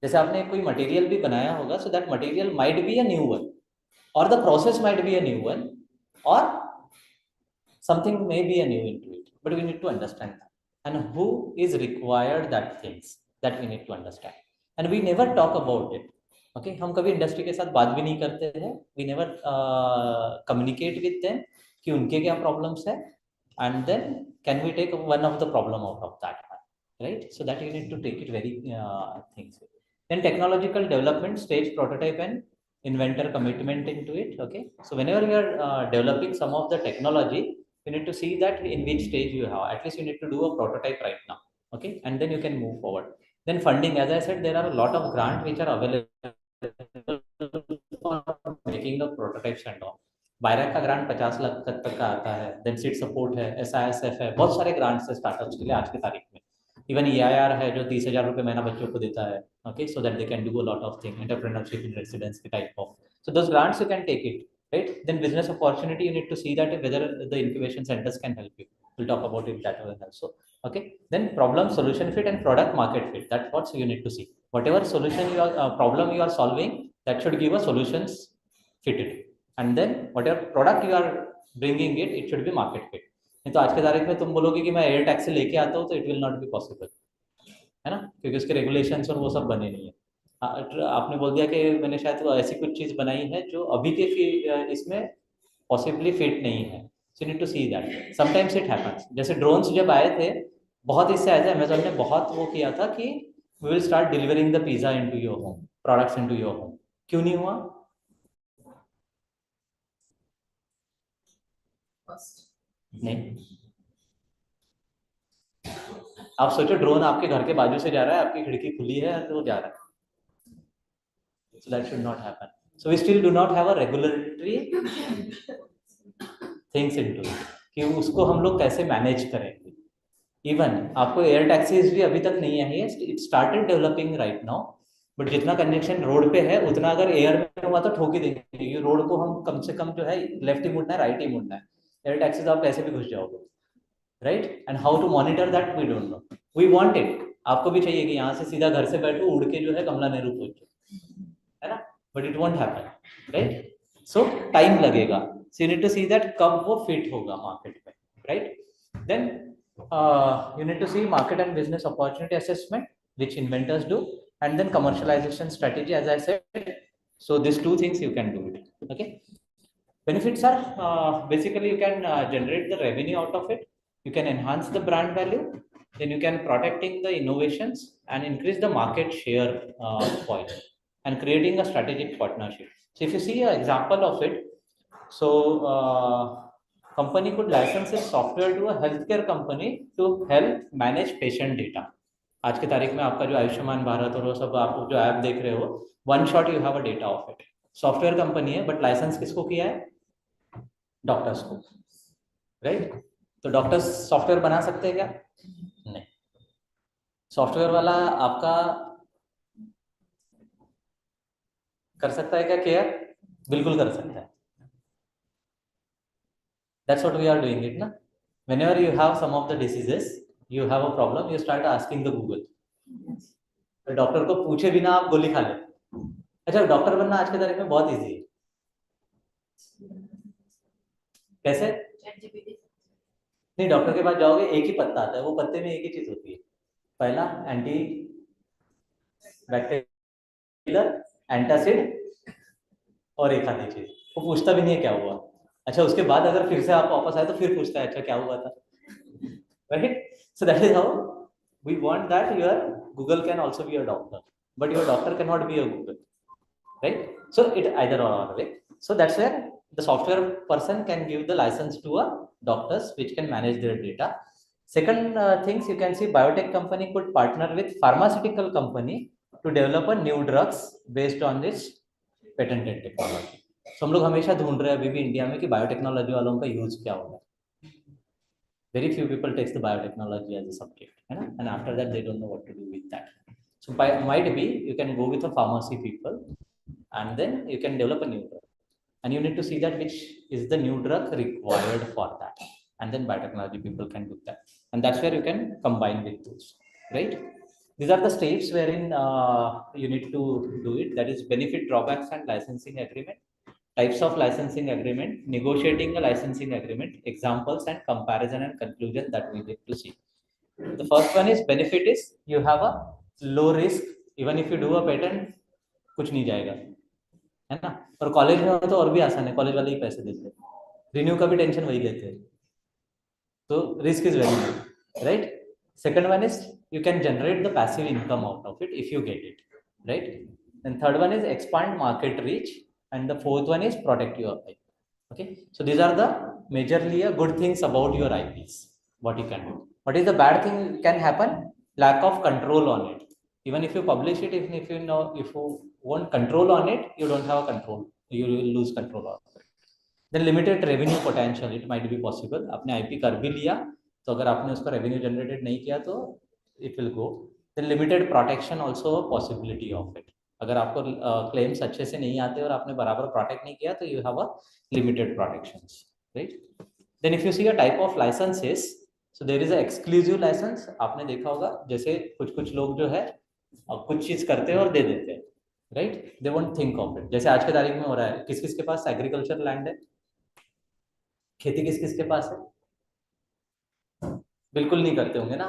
जैसे आपने कोई मटेरियल भी बनाया होगा, so that material might be a new one, or the process might be a new one, or something may be a new into it, but we need to understand that, and who is required that things that we need to understand, and we never talk about it. Okay, हम कभी industry के साथ बात भी नहीं करते हैं. We never communicate with them कि उनके क्या प्रॉब्लम्स है, and then can we take one of the problem out of that, right? So that you need to take it very things. Then technological development, stage, prototype and inventor commitment into it. Okay, so whenever you are developing some of the technology, you need to see that in which stage you have. At least you need to do a prototype right now. Okay, and then you can move forward. Then funding, as I said, there are a lot of grants which are available for making the prototypes and all. बायरैक का grant 50 lakh तक का आता है, then seed support है, SISF है, बहुत सारे grants है स्टार्टअप्स के लिए आज की तारीख में. इवन EIR है जो 30,000 रुपये महीना बच्चों को देता है. Okay, so that they can do a lot of things, entrepreneurship in residence type of. So those grants you can take it, right? Then business opportunity, you need to see that whether the incubation centers can help you. We'll talk about it that way also. Okay, then problem solution fit and product market fit. That's what you need to see. Whatever solution you are problem you are solving, that should give a solutions fitted. And then whatever product you are bringing it should be market fit. नहीं तो आज के तारीख में तुम बोलोगे कि मैं एयर टैक्सी लेके आता हूँ तो it will not be possible, है ना, क्योंकि उसके रेगुलेशंस और वो सब बने नहीं है. आपने बोल दिया कि मैंने शायद ऐसी कुछ चीज़ बनाई है जो अभी के इसमें पॉसिबली फिट नहीं है. So need to see that. Sometimes it happens. जैसे ड्रोन्स जब आए थे, बहुत इससे आए थे, अमेजोन ने बहुत वो किया था कि we will start delivering the pizza into your home, products into your home. क्यों नहीं हुआ? नहीं. आप सोचो ड्रोन आपके घर के बाजू से जा रहा है, आपकी खिड़की खुली है तो वो जा रहा है. So that should not happen. So we still do not have a regulatory things into it कि उसको हम लोग कैसे मैनेज करेंगे. इवन आपको एयर टैक्सीज भी अभी तक नहीं आई है. It started developing right now, but जितना कनेक्शन रोड पे है उतना अगर एयर में हुआ तो ठोक ही देंगे. ये रोड को हम कम से कम जो है लेफ्ट ही मुड़ना है, राइट ही मुड़ना है. एयर टैक्सीज आप कैसे भी घुस जाओगे, right? And how to monitor that we don't know. We want it. आपको भी चाहिए कि यहाँ से सीधा घर से बैठो, उड़ के जो है कमला नेहरू पहुंचो, है ना, but it won't happen, right? So time लगेगा. So you need to see that कब वो फिट होगा मार्केट में, right? Then you need to see market and business opportunity assessment, which inventors do, and then commercialization strategy, as I said. So these two things you can do it. Okay, benefits are basically you can generate the revenue out of it, you can enhance the brand value, then you can protecting the innovations and increase the market share point, and creating a strategic partnership. So if you see an example of it, so company could license its software to a healthcare company to help manage patient data. आज की तारीख में आपका जो आयुष्मान भारत और वो सब आप जो ऐप देख रहे हो, one shot you have a data of it. Software company है, बट लाइसेंस किसको किया है? डॉक्टर्स को, राइट? तो डॉक्टर्स सॉफ्टवेयर बना सकते हैं क्या? नहीं. सॉफ्टवेयर वाला आपका कर सकता है क्या केयर? बिल्कुल कर सकता है. That's what we are doing it, na? Whenever you have some of the diseases, you have a problem, you start asking the Google. तो डॉक्टर को पूछे बिना आप गोली खा ले. अच्छा, डॉक्टर बनना आज के तारीख में बहुत इजी है. कैसे? नहीं, डॉक्टर के पास जाओगे एक ही पत्ता आता है, वो पत्ते में एक ही चीज होती है. पहला एंटी बैक्टीरियल, एंटासिड और एक आधी चीज. वो पूछता भी नहीं है क्या हुआ. अच्छा, उसके बाद अगर फिर से आप वापस आए तो फिर पूछता है अच्छा क्या हुआ था, right? So that is how we want that your Google can also be a doctor, but your doctor can not be a Google, right? So it either or way. So that's where the software person can give the licence to a doctors which can manage their data. Second things you can see, biotech company could partner with pharmaceutical company to develop a new drugs based on this patented technology. So हम लोग हमेशा ढूंढ रहे हैं अभी भी India में कि बायोटेक्नोलॉजी वालों का यूज क्या होगा. Very few people takes the biotechnology as a subject, है ना, and after that they don't know what to do with that. So might be you can go with a pharmacy people and then you can develop a new drug, and you need to see that which is the new drug required for that, and then biotechnology people can do that, and that's where you can combine with those, right? These are the steps wherein you need to do it. That is benefit, drawbacks, and licensing agreement. Types of licensing agreement, negotiating a licensing agreement, examples and comparison and conclusion that we need to see. The first one is benefit is you have a low risk. Even if you do a patent, कुछ नहीं जाएगा, है ना. और college में हो तो और भी आसान है, कॉलेज वाले ही पैसे देते हैं, रिन्यू का भी टेंशन वही लेते हैं. तो risk is very low, right? Second one is you can generate the passive income out of it if you get it, right? And third one is expand market reach. and the fourth one is protect your IP. Okay, so these are the majorly good things about your IPs, what you can do. What is the bad thing can happen? Lack of control on it. Even if you publish it, even if you know, if you want control on it, you don't have a control, you will lose control of it. Then limited revenue potential, it might be possible. आपने IP कर भी लिया, तो अगर आपने उसका revenue generated नहीं किया तो it will go. Then limited protection also a possibility of it. अगर आपको claims अच्छे से नहीं आते और आपने बराबर protect नहीं किया तो you have a limited protections, right? Then if you see a type of licenses, so there is a exclusive license. आपने देखा होगा जैसे कुछ लोग जो है कुछ चीज करते हैं और दे देते हैं, right? They won't think of it. जैसे आज के तारीख में हो रहा है, किस किस के पास एग्रीकल्चर लैंड है, खेती किस किस के पास है? बिल्कुल नहीं करते होंगे ना.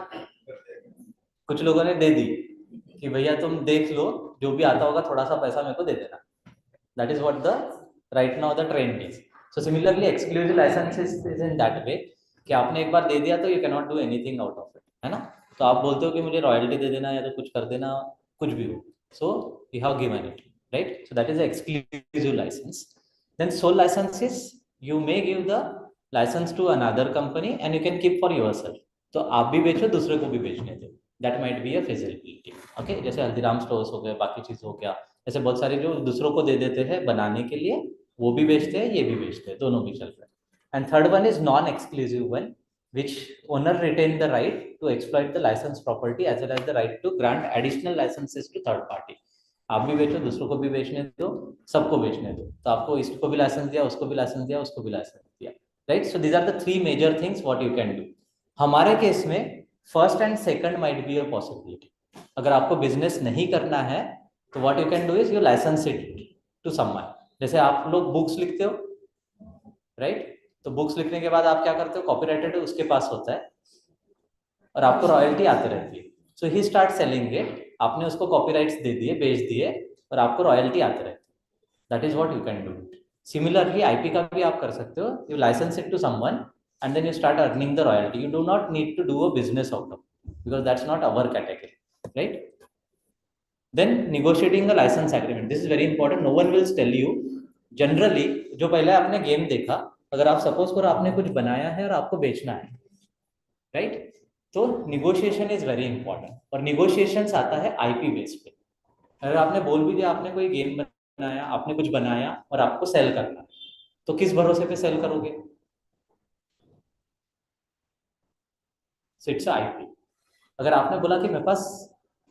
कुछ लोगों ने दे दी कि भैया तुम देख लो, जो भी आता होगा थोड़ा सा पैसा मेरे को दे देना. That is what the right now the trend is. So similarly exclusive licences is in that way कि आपने एक बार दे दिया तो you can not do anything out of it, है ना? तो आप बोलते हो कि मुझे रॉयल्टी दे देना या तो कुछ कर देना, कुछ भी हो, so you have given it, right? So that is exclusive licence. Then sole licences, you may give the licence to another company and you can keep for yourself. तो आप भी बेचो, दूसरे को भी बेचने दो. That might be a feasibility. Okay, जैसे हल्दीराम स्टोर्स हो गए, बाकी चीज हो गया, ऐसे बहुत सारे जो दूसरों को दे देते हैं बनाने के लिए, वो भी बेचते हैं, ये भी बेचते हैं, दोनों भी चल रहे हैं. And third one is non exclusive one, which owner retain the right to exploit the licensed property as well as the right to grant additional licenses to third party. आप भी बेचो, दूसरों को भी बेचने दो, सबको बेचने दो. तो आपको इसको भी लाइसेंस दिया, उसको भी लाइसेंस दिया, उसको भी लाइसेंस दिया, right? So these are the three major things what you can do. हमारे केस में first and second might be a possibility. अगर आपको बिजनेस नहीं करना है तो what you can do is you license it to someone. जैसे आप लोग बुक्स लिखते हो, राइट? तो बुक्स लिखने के बाद आप क्या करते हो, कॉपीराइटेड उसके पास होता है और आपको रॉयल्टी आती रहती है. सो ही स्टार्ट सेलिंग इट, आपने उसको कॉपीराइट्स दे दिए, बेच दिए, और आपको रॉयल्टी आती रहती है. That is what you can do. Similarly IP का भी आप कर सकते हो. You license it to someone and then you start earning the royalty. You do not need to do a business out of it because that's not our category, right? Then negotiating the license agreement, this is very important. No one will tell you. Generally जो पहले आपने game देखा, अगर आप suppose करो आपने कुछ बनाया है और आपको बेचना है, राइट? तो निगोशिएशन इज वेरी इंपॉर्टेंट. और निगोशिएशंस आता है आईपी बेस पे. अगर आपने बोल भी दिया आपने कोई गेम बनाया, आपने कुछ बनाया और आपको सेल करना है, तो किस भरोसे पे सेल करोगे? It's IP. अगर आपने बोला कि मेरे पास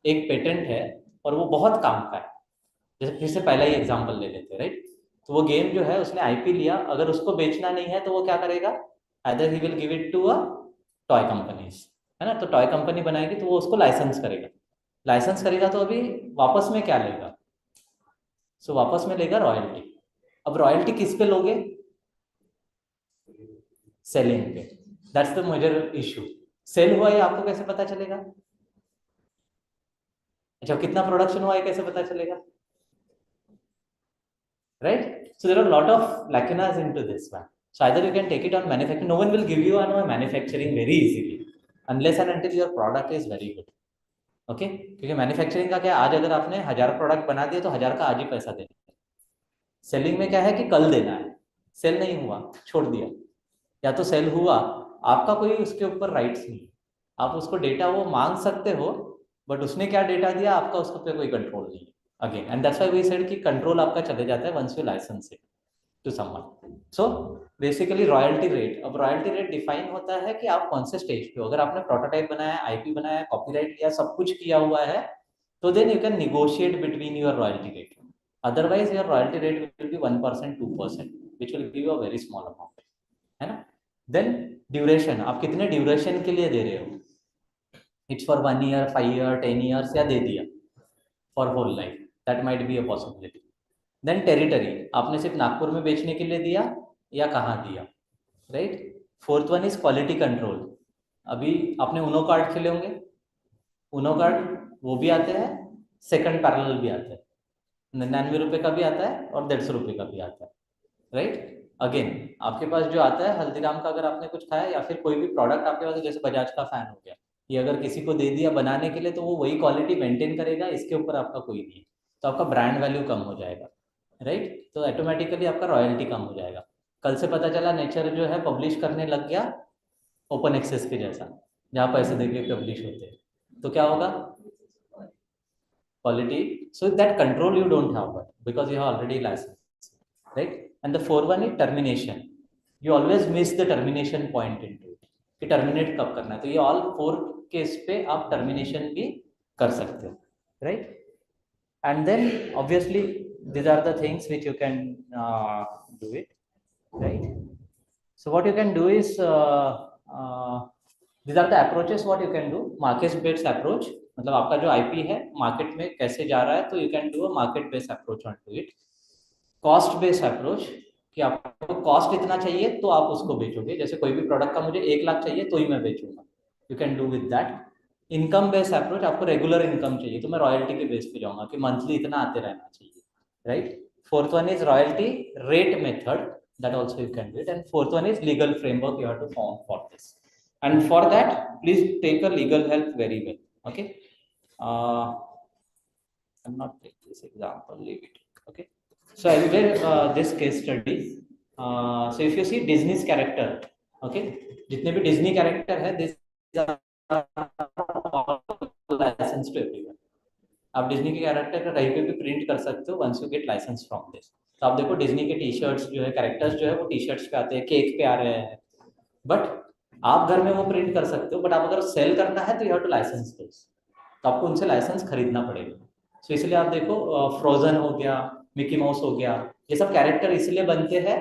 एक पेटेंट है और वो बहुत काम का है, जैसे फिर से पहला ही एग्जांपल ले लेते हैं, राइट? तो वो गेम जो है उसने आईपी लिया, अगर उसको बेचना नहीं है तो वो क्या करेगा? Either he will give it to a toy companies, है ना? तो टॉय कंपनी बनाएगी तो वो उसको लाइसेंस करेगा. लाइसेंस करेगा तो अभी वापस में क्या लेगा? सो वापस में लेगा रॉयल्टी. अब रॉयल्टी किस पे लोगे? सेलिंग पे. That's the major issue. Sell हुआ है आपको कैसे पता चलेगा? अच्छा, कितना प्रोडक्शन हुआ है कैसे पता चलेगा? Right? So there are lot of lacunas into this one. So either you can take it on manufacturing. No one will give you on manufacturing very easily unless and until your product is very good. Okay, क्योंकि manufacturing का क्या, आज अगर आपने 1000 product बना दिए तो 1000 का आज ही पैसा देना है. सेलिंग में क्या है कि कल देना है. सेल नहीं हुआ, छोड़ दिया, या तो सेल हुआ, आपका कोई उसके ऊपर राइट्स नहीं. आप उसको डेटा वो मांग सकते हो, बट उसने क्या डेटा दिया आपका उस पर कोई कंट्रोल नहीं है. Again, and that's why we said कि कंट्रोल आपका चले जाता है once you license it to someone. So basically royalty rate. अब रॉयल्टी रेट डिफाइन होता है कि आप कौन से स्टेज पे हो. अगर आपने प्रोटोटाइप बनाया, आईपी बनाया, कॉपीराइट लिया, सब कुछ किया हुआ है, तो then you can negotiate between your royalty rate. Otherwise your royalty rate will be 1%, 2%, which will give a very small amount, है ना? देन ड्यूरेशन, आप कितने ड्यूरेशन के लिए दे रहे हो? It's for 1 year, 5 year, 10 years, या दे दिया for whole life. That might be a possibility. Then territory, आपने सिर्फ नागपुर में बेचने के लिए दिया या कहाँ दिया, right? Fourth one is quality control. अभी आपने उनो कार्ड खेले होंगे. उनो कार्ड वो भी आते हैं, सेकंड पैरेलल भी आता है, 99 रुपए का भी आता है और 150 रुपए का भी आता है, राइट? अगेन आपके पास जो आता है हल्दीराम का, अगर आपने कुछ खाया या फिर कोई भी प्रोडक्ट आपके पास, जैसे बजाज का फैन हो गया, ये अगर किसी को दे दिया बनाने के लिए तो वो वही क्वालिटी मेंटेन करेगा, इसके ऊपर आपका कोई नहीं है, तो आपका ब्रांड वैल्यू कम हो जाएगा, राइट? तो ऑटोमेटिकली आपका रॉयल्टी कम हो जाएगा। कल से पता चला नेचर जो है पब्लिश करने लग गया ओपन एक्सेस के जैसा, जहाँ पैसे देके पब्लिश होते हैं, तो क्या होगा? Quality. So that control you don't have, but because you have already license, right? And the fourth one is termination. You always miss the termination point into it कि terminate कब करना है, तो ये all four केस पे आप termination भी कर सकते हो, right? And then obviously these are the things which you can do it, right? So what you can do is these are the approaches what you can do. Market based approach, मतलब आपका जो IP है market में कैसे जा रहा है, तो you can do a market based approach on to it. Cost based approach कि आपको कॉस्ट इतना चाहिए तो आप उसको बेचोगे, जैसे कोई भी प्रोडक्ट का मुझे 1 लाख चाहिए तो ही मैं बेचूंगा, you can do with that. Income based approach, आपको रेगुलर इनकम चाहिए तो मैं रॉयल्टी के बेस पे जाऊंगा कि मंथली इतना आते रहना चाहिए, right. Fourth one is royalty rate method, that also you can do it. And fourth one is legal framework you have to form for this, and for that please take a legal help very well. Okay, I'm not taking this example, leave it. Okay, so I will get this case study. So if you see Disney's character, okay, जितने भी Disney character है, this license to everyone. आप Disney के character का कहीं पे भी print कर सकते हो once you get licence from this. तो आप देखो डिज्नी के टी शर्ट्स जो है, कैरेक्टर्स जो है वो टी शर्ट्स पे आते हैं, केक पे आ रहे हैं, बट आप घर में वो प्रिंट कर सकते हो, बट आप अगर सेल करना है तो you have to license this, तो आपको उनसे लाइसेंस खरीदना पड़ेगा. सो इसलिए आप देखो फ्रोजन हो गया, मिकी माउस हो गया, ये सब कैरेक्टर इसलिए बनते हैं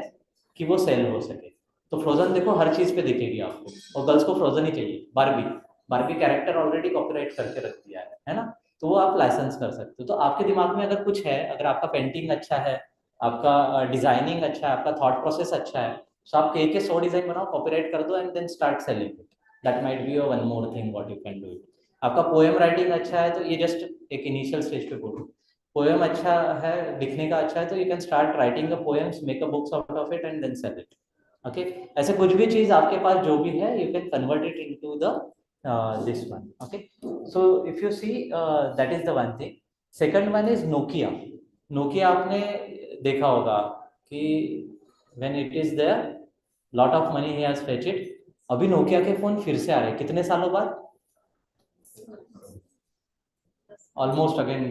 कि वो सेल हो सके. तो फ्रोजन देखो हर चीज पे दिखेगी आपको, और गर्ल्स को फ्रोजन ही चाहिए. बारबी कैरेक्टर ऑलरेडी कॉपीराइट करके रख दिया है ना, तो वो आप लाइसेंस कर सकते हो. तो आपके दिमाग में अगर कुछ है, अगर आपका पेंटिंग अच्छा है, आपका डिजाइनिंग अच्छा है, आपका थॉट प्रोसेस अच्छा है, तो आप के 100 डिजाइन बनाओ, कॉपीराइट कर दो and then start selling it. That might be one more thing what you can do it. आपका पोएम राइटिंग अच्छा है तो ये जस्ट एक इनिशियल स्टेज पे बोलो. पोएम अच्छा है, लिखने का अच्छा है, तो you can start writing a poems, make a books out of it and then sell it. Okay, ऐसे कुछ भी चीज आपके पास जो भी है, you can convert it into the this one. Okay, so if you see that is the one thing. Second one is Nokia आपने देखा होगा कि when it is there lot of money he has fetched it. अभी Nokia के phone फिर से आ रहे हैं कितने सालों बाद, ऑलमोस्ट अगेन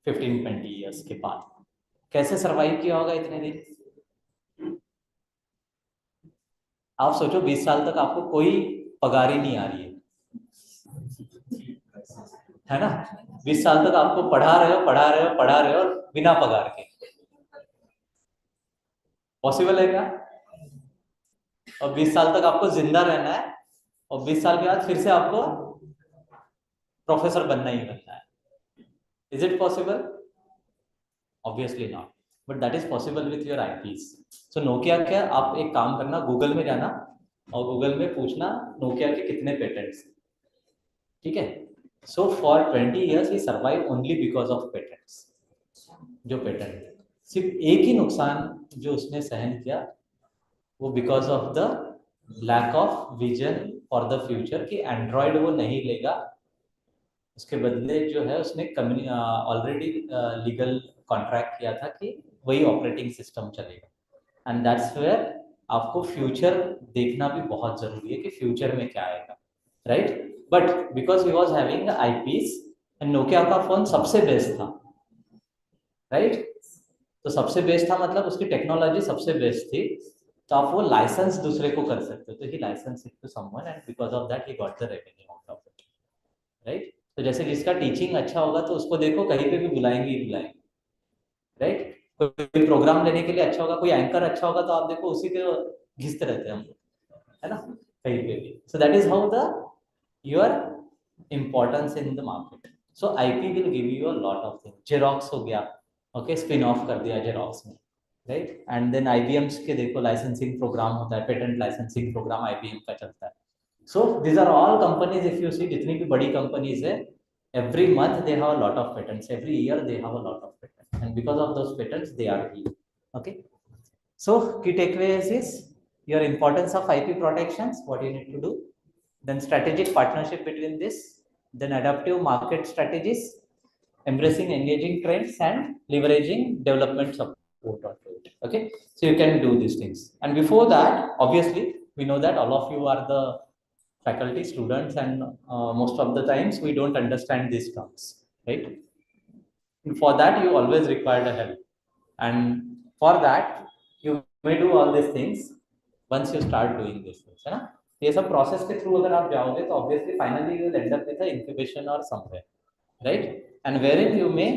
15-20 years के बाद. कैसे सरवाइव किया होगा इतने दिन? आप सोचो 20 साल तक आपको कोई पगार ही नहीं आ रही है ना. 20 साल तक आपको पढ़ा रहे हो बिना पगार के. पॉसिबल है क्या? और 20 साल तक आपको जिंदा रहना है, और 20 साल के बाद फिर से आपको प्रोफेसर बनना ही बनना है. Is it possible? Obviously not, but that is possible with your IPs. So Nokia क्या, आप एक काम करना, गूगल में जाना और गूगल में पूछना नोकिया के कितने पेटेंट्स, ठीक है. So for 20 years he survived only because of patents. जो पेटेंट सिर्फ एक ही नुकसान जो उसने सहन किया, वो because of the lack of vision for the future कि एंड्रॉयड वो नहीं लेगा, उसके बदले जो है उसने ऑलरेडी लीगल कॉन्ट्रैक्ट किया था कि वही ऑपरेटिंग सिस्टम चलेगा. एंड दैट्स वेयर आपको फ्यूचर देखना भी बहुत जरूरी है कि फ्यूचर में क्या आएगा, right. But because he was having IPs and Nokia का फोन सबसे बेस्ट था, राइट. तो सबसे बेस्ट था मतलब उसकी टेक्नोलॉजी सबसे बेस्ट थी, तो आप वो लाइसेंस दूसरे को कर सकते हो. तो he license it to someone and because of that he got the revenue out of it, right. तो जैसे जिसका टीचिंग अच्छा होगा तो उसको देखो कहीं पे भी बुलाएंगे ही बुलाएंगे, राइट. कोई प्रोग्राम लेने के लिए अच्छा होगा, कोई एंकर अच्छा होगा, तो आप देखो उसी के घिसते रहते हैं हम लोग, है ना, कहीं पे भी. सो that is how the your importance in the market. So IP will give you a lot of things. Xerox हो गया, okay, spin off कर दिया Xerox में, right. And then IBM's के देखो लाइसेंसिंग प्रोग्राम होता है, पेटेंट लाइसेंसिंग प्रोग्राम IBM का चलता है. So these are all companies, if you see जितनी भी बड़ी companies है, every month they have a lot of patents, every year they have a lot of patents, and because of those patents they are here. Okay, so key takeaways is your importance of IP protections, what you need to do, then strategic partnership between this, then adaptive market strategies, embracing engaging trends, and leveraging development support. it. Okay, so you can do these things. And before that, obviously, we know that all of you are the faculty, students, and most of the times we don't understand these terms, right? And for that, you always require the help. And for that, you may do all these things once you start doing these things. है ना? ये सब process के through अगर आप जाओगे तो obviously finally you will end up with a incubation or somewhere, right? And wherein you may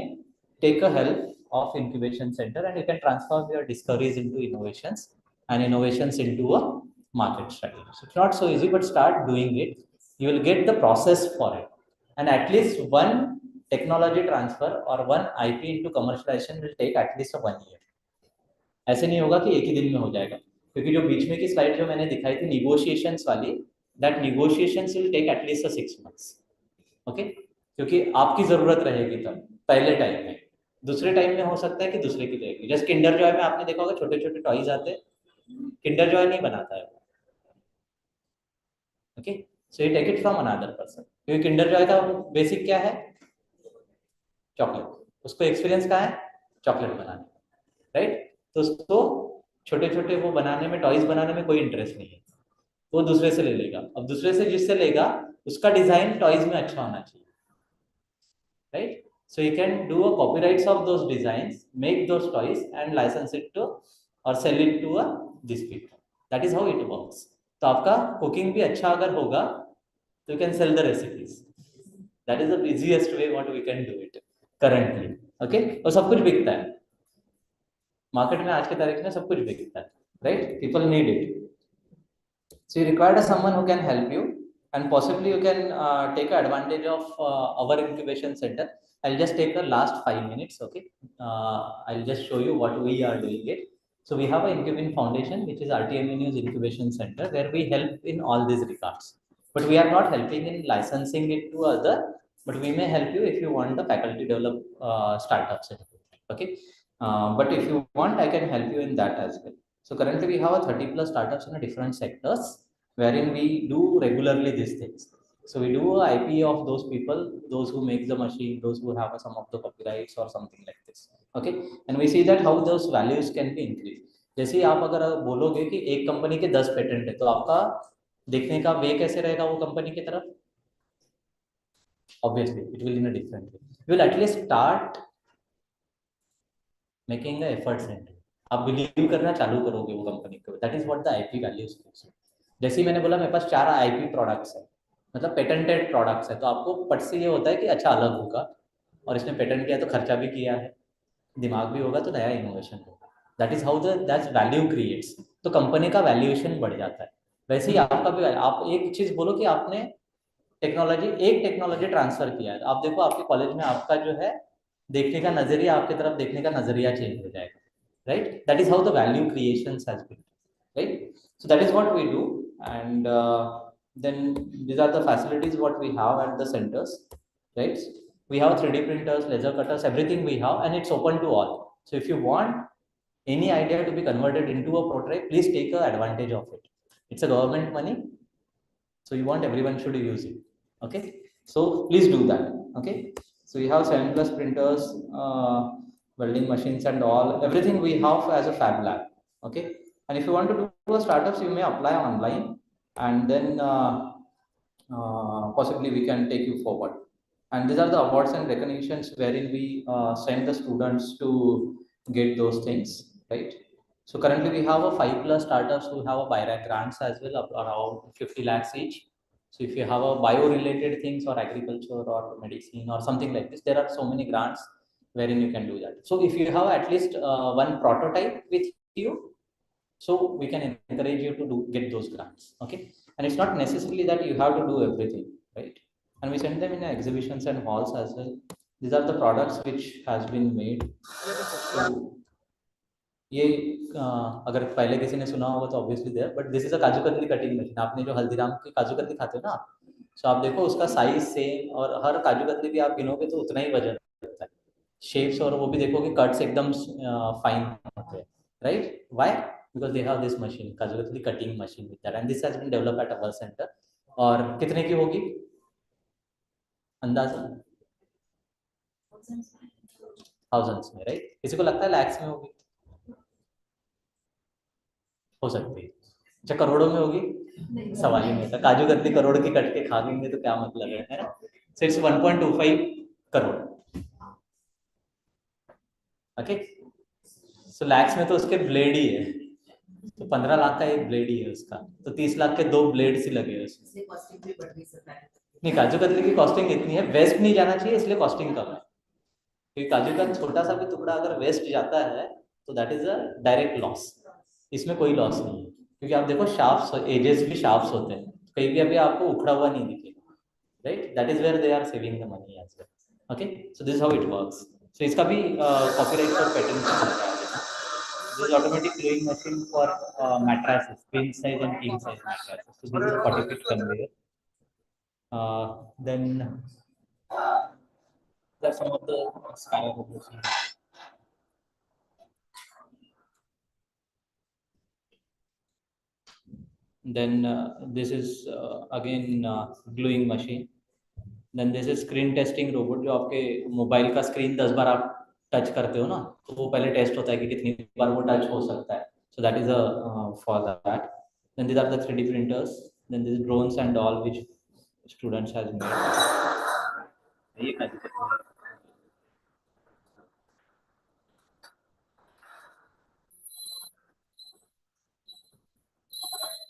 take a help of incubation center and you can transform your discoveries into innovations and innovations into a market strategy. So it's not so easy, but start doing it. You will get the process for it. And at least one technology transfer or one IP into commercialization will take at least a 1 year. ऐसे नहीं होगा कि एक ही दिन में हो जाएगा, क्योंकि जो बीच में की स्लाइड जो मैंने दिखाई थी निगोशिएशंस वाली, that negotiations will take at least 6 months. Okay, क्योंकि आपकी जरूरत रहेगी तब पहले टाइम में, दूसरे टाइम में हो सकता है कि दूसरे की रहेगी. जैसे किंडर जॉय में आपने देखा होगा छोटे छोटे टॉयज आते हैं, किंडर जॉय नहीं बनाता है. Okay, so you take it from another person, क्योंकि किंडर जॉय का बेसिक क्या है, चॉकलेट. उसको एक्सपीरियंस कहाँ है, चॉकलेट बनाने, राइट? तो उसको छोटे छोटे वो बनाने में, टॉयज बनाने में कोई इंटरेस्ट नहीं है, वो दूसरे से ले लेगा. अब दूसरे से जिससे लेगा उसका डिजाइन टॉयज में अच्छा होना चाहिए, right? So you can do a copyrights of those designs, make those toys and license it to or sell it to these people. That is how it works. तो आपका cooking भी अच्छा अगर होगा तो you can sell the recipes. That is the easiest way what we can do it currently. Okay? और सब कुछ बिकता है मार्केट में, आज के तारीख में सब कुछ बिकता है, right? People need it. So you require someone who can help you, and possibly you can take advantage of our incubation center. I'll just take the last 5 minutes, okay? I'll just show you what we are doing it. So we have an incubation foundation, which is RTMNU's incubation center, where we help in all these regards. But we are not helping in licensing it to other, but we may help you if you want the faculty develop startups, okay? But if you want, I can help you in that as well. So currently we have a 30 plus startups in different sectors wherein we do regularly these things. So we do a IP of those people, those who make the machine, those who have some of the copyrights or something like this. Okay, and we see that how those values can be increased. जैसे आप अगर बोलोगे कि एक company के 10 patent है, तो आपका देखने का वे कैसे रहेगा वो कंपनी की तरफ? Obviously, it will in a different way. You will at least start making a efforts into. आप बिलीव करना चालू करोगे वो कंपनी को. That is what the IP values. जैसे ही मैंने बोला मेरे पास 4 आईपी प्रोडक्ट्स है, मतलब पेटेंटेड प्रोडक्ट्स है, तो आपको पट से ये होता है कि अच्छा अलग होगा, और इसने पेटेंट किया तो खर्चा भी किया है, दिमाग भी होगा, तो नया इनोवेशन होगा. That is how that value creates. तो कंपनी का वैल्यूएशन बढ़ जाता है. वैसे ही आपका भी, आप एक चीज बोलो कि आपने एक टेक्नोलॉजी ट्रांसफर किया है, आप देखो आपके कॉलेज में आपका जो है देखने का नजरिया, आपकी तरफ देखने का नजरिया चेंज हो जाएगा, right? That is how the value creations has been, right? So that is what we do. And then these are the facilities what we have at the centers, right? We have 3D printers, laser cutters, everything we have, and it's open to all. So if you want any idea to be converted into a prototype, please take advantage of it. It's a government money, so you want everyone should use it. Okay, so please do that. Okay, so we have 7 plus printers, welding machines and all, everything we have as a fab lab. Okay, and if you want to do a startups, you may apply online, and then possibly we can take you forward. And these are the awards and recognitions wherein we send the students to get those things, right? So currently we have a 5 plus startups who have a BIRAC grants as well, of around 50 lakhs each. So if you have a bio related things or agriculture or medicine or something like this, there are so many grants wherein you can do that. So if you have at least one prototype with you, so we can encourage you to get those grants. Okay, and it's not necessarily that you have to do everything, right? And we send them in exhibitions and halls as well. These are the products which has been made. So ये अगर पहले किसी ने सुना होगा तो obviously there, but this is a kaju katli cutting machine. आपने जो हल्दीराम की काजू कतली खाते हो ना, सो आप देखो उसका साइज सेम, और हर काजू कतली भी आप गिनोगे तो उतना ही वजन रहता है, शेप्स और वो भी देखोगे कट्स एकदम फाइन होते हैं, right? Why? Because they have this machine, kaju katli cutting machine with that, and this has been developed at our centre. और कितने की होगी अंदाजा? थाउजेंड्स में, राइट? किसी को लगता है लैक्स में होगी? हो सकती है। अच्छा, करोड़ों में होगी? सवाल ही नहीं था। काजू कतली करोड़ की कट के खा लेंगे तो क्या मतलब है ना? So it's 1.25 crore. ओके, सो लैक्स में तो उसके ब्लेड ही है, तो 15 लाख का एक ब्लेड ही है उसका, तो 30 लाख के 2 ब्लेड ही लगे हैं उसमें। नहीं, काजू कतली की कॉस्टिंग इतनी है, वेस्ट नहीं जाना चाहिए इसलिए कॉस्टिंग कम है, क्योंकि काजू का छोटा सा भी टुकड़ा अगर वेस्ट जाता है तो that is a direct loss. इसमें कोई लॉस नहीं है, क्योंकि आप देखो शार्प्स, एजेस भी शार्प्स होते हैं, कहीं भी अभी आपको उखड़ा हुआ नहीं दिखेगा, right? That is where they are saving the money as well. Okay, so this how it works. So इसका भी कॉपीराइट और पेटेंट चल रहा है। This is automatic gluing machine for mattresses, queen size and king size mattresses. So this is 40 feet conveyor. Then that's some of the sky robots. Then this is again gluing machine. Then this is screen testing robot, जो आपके mobile का screen 10 बार आप touch करते हो ना, तो वो पहले टेस्ट होता है कि कितनी बार वो टच हो सकता है. So that is a for that. Then these are the 3D printers. Then these drones and all which students has made. ये क्या दिक्कत है?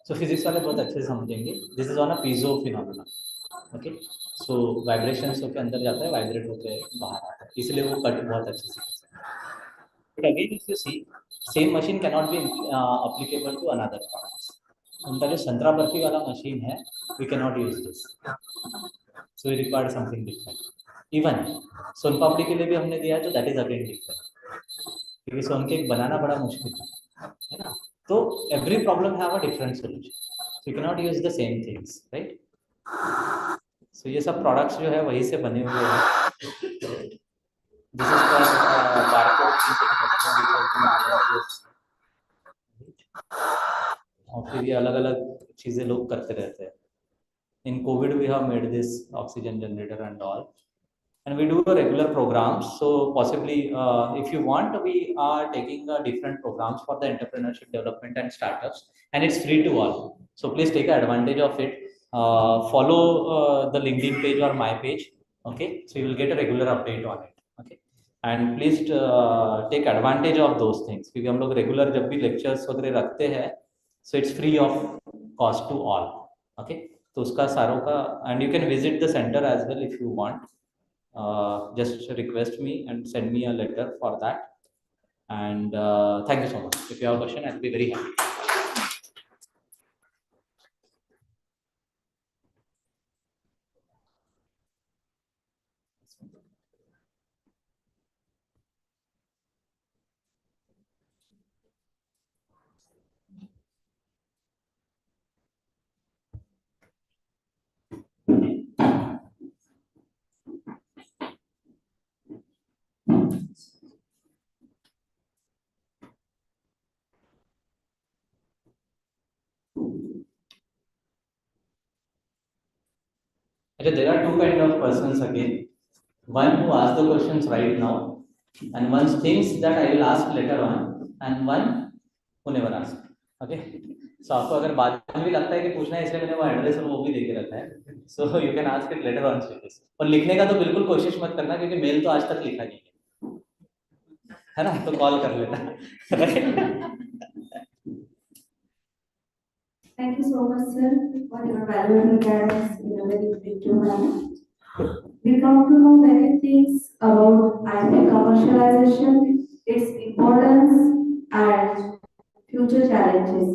So physics वाले बहुत अच्छे से समझेंगे. This is on a piezo phenomena. Okay. So vibrations होके अंदर जाता है, वाइब्रेट होके बाहर आता है, इसलिए वो कट बहुत अच्छे से. But again, if you see, same machine cannot be applicable to another products. उनका जो संतरा बर्फी वाला मशीन है, we cannot use this. So we require something different. Even सोन पापड़ी के लिए भी हमने दिया है, तो that is again different. क्योंकि सोन केक बनाना बड़ा मुश्किल है ना, तो every problem have a different solution. So you cannot use the same things, right? So ये सब products जो है वही से बने हुए हैं. This is for barcode printing. और फिर ये अलग अलग चीजें लोग करते रहते हैं. In COVID we have made this oxygen generator and all, and we do a regular programs. So possibly if you want, we are taking different programs for the entrepreneurship development and startups, and it's free to all. So please take advantage of it. Follow the LinkedIn page or my page. Okay, so you will get a regular update on it. Okay, and please take advantage of those things, क्योंकि हम लोग regular जब भी lectures वगैरह रखते हैं, so it's free of cost to all. Okay, तो उसका सारों का, and you can visit the center as well if you want. Just request me and send me a letter for that. And thank you so much. If you have a question, I'll be very happy. Okay, there are two kind of persons again. One who asks the questions right now, and one thinks that I will ask later on, and one who never asks. Okay, so आपको अगर बाद में भी लगता है कि पूछना है, इसलिए मैंने वो एड्रेस और वो भी दे के रखा है. So you can ask it later on. और लिखने का तो बिल्कुल कोशिश मत करना, क्योंकि मेल तो आज तक लिखा नहीं है ना, तो कॉल कर लेना. Thank you so much, sir, for your valuable guidance in a very effective manner. We come to know many things about IP commercialization, its importance, and future challenges.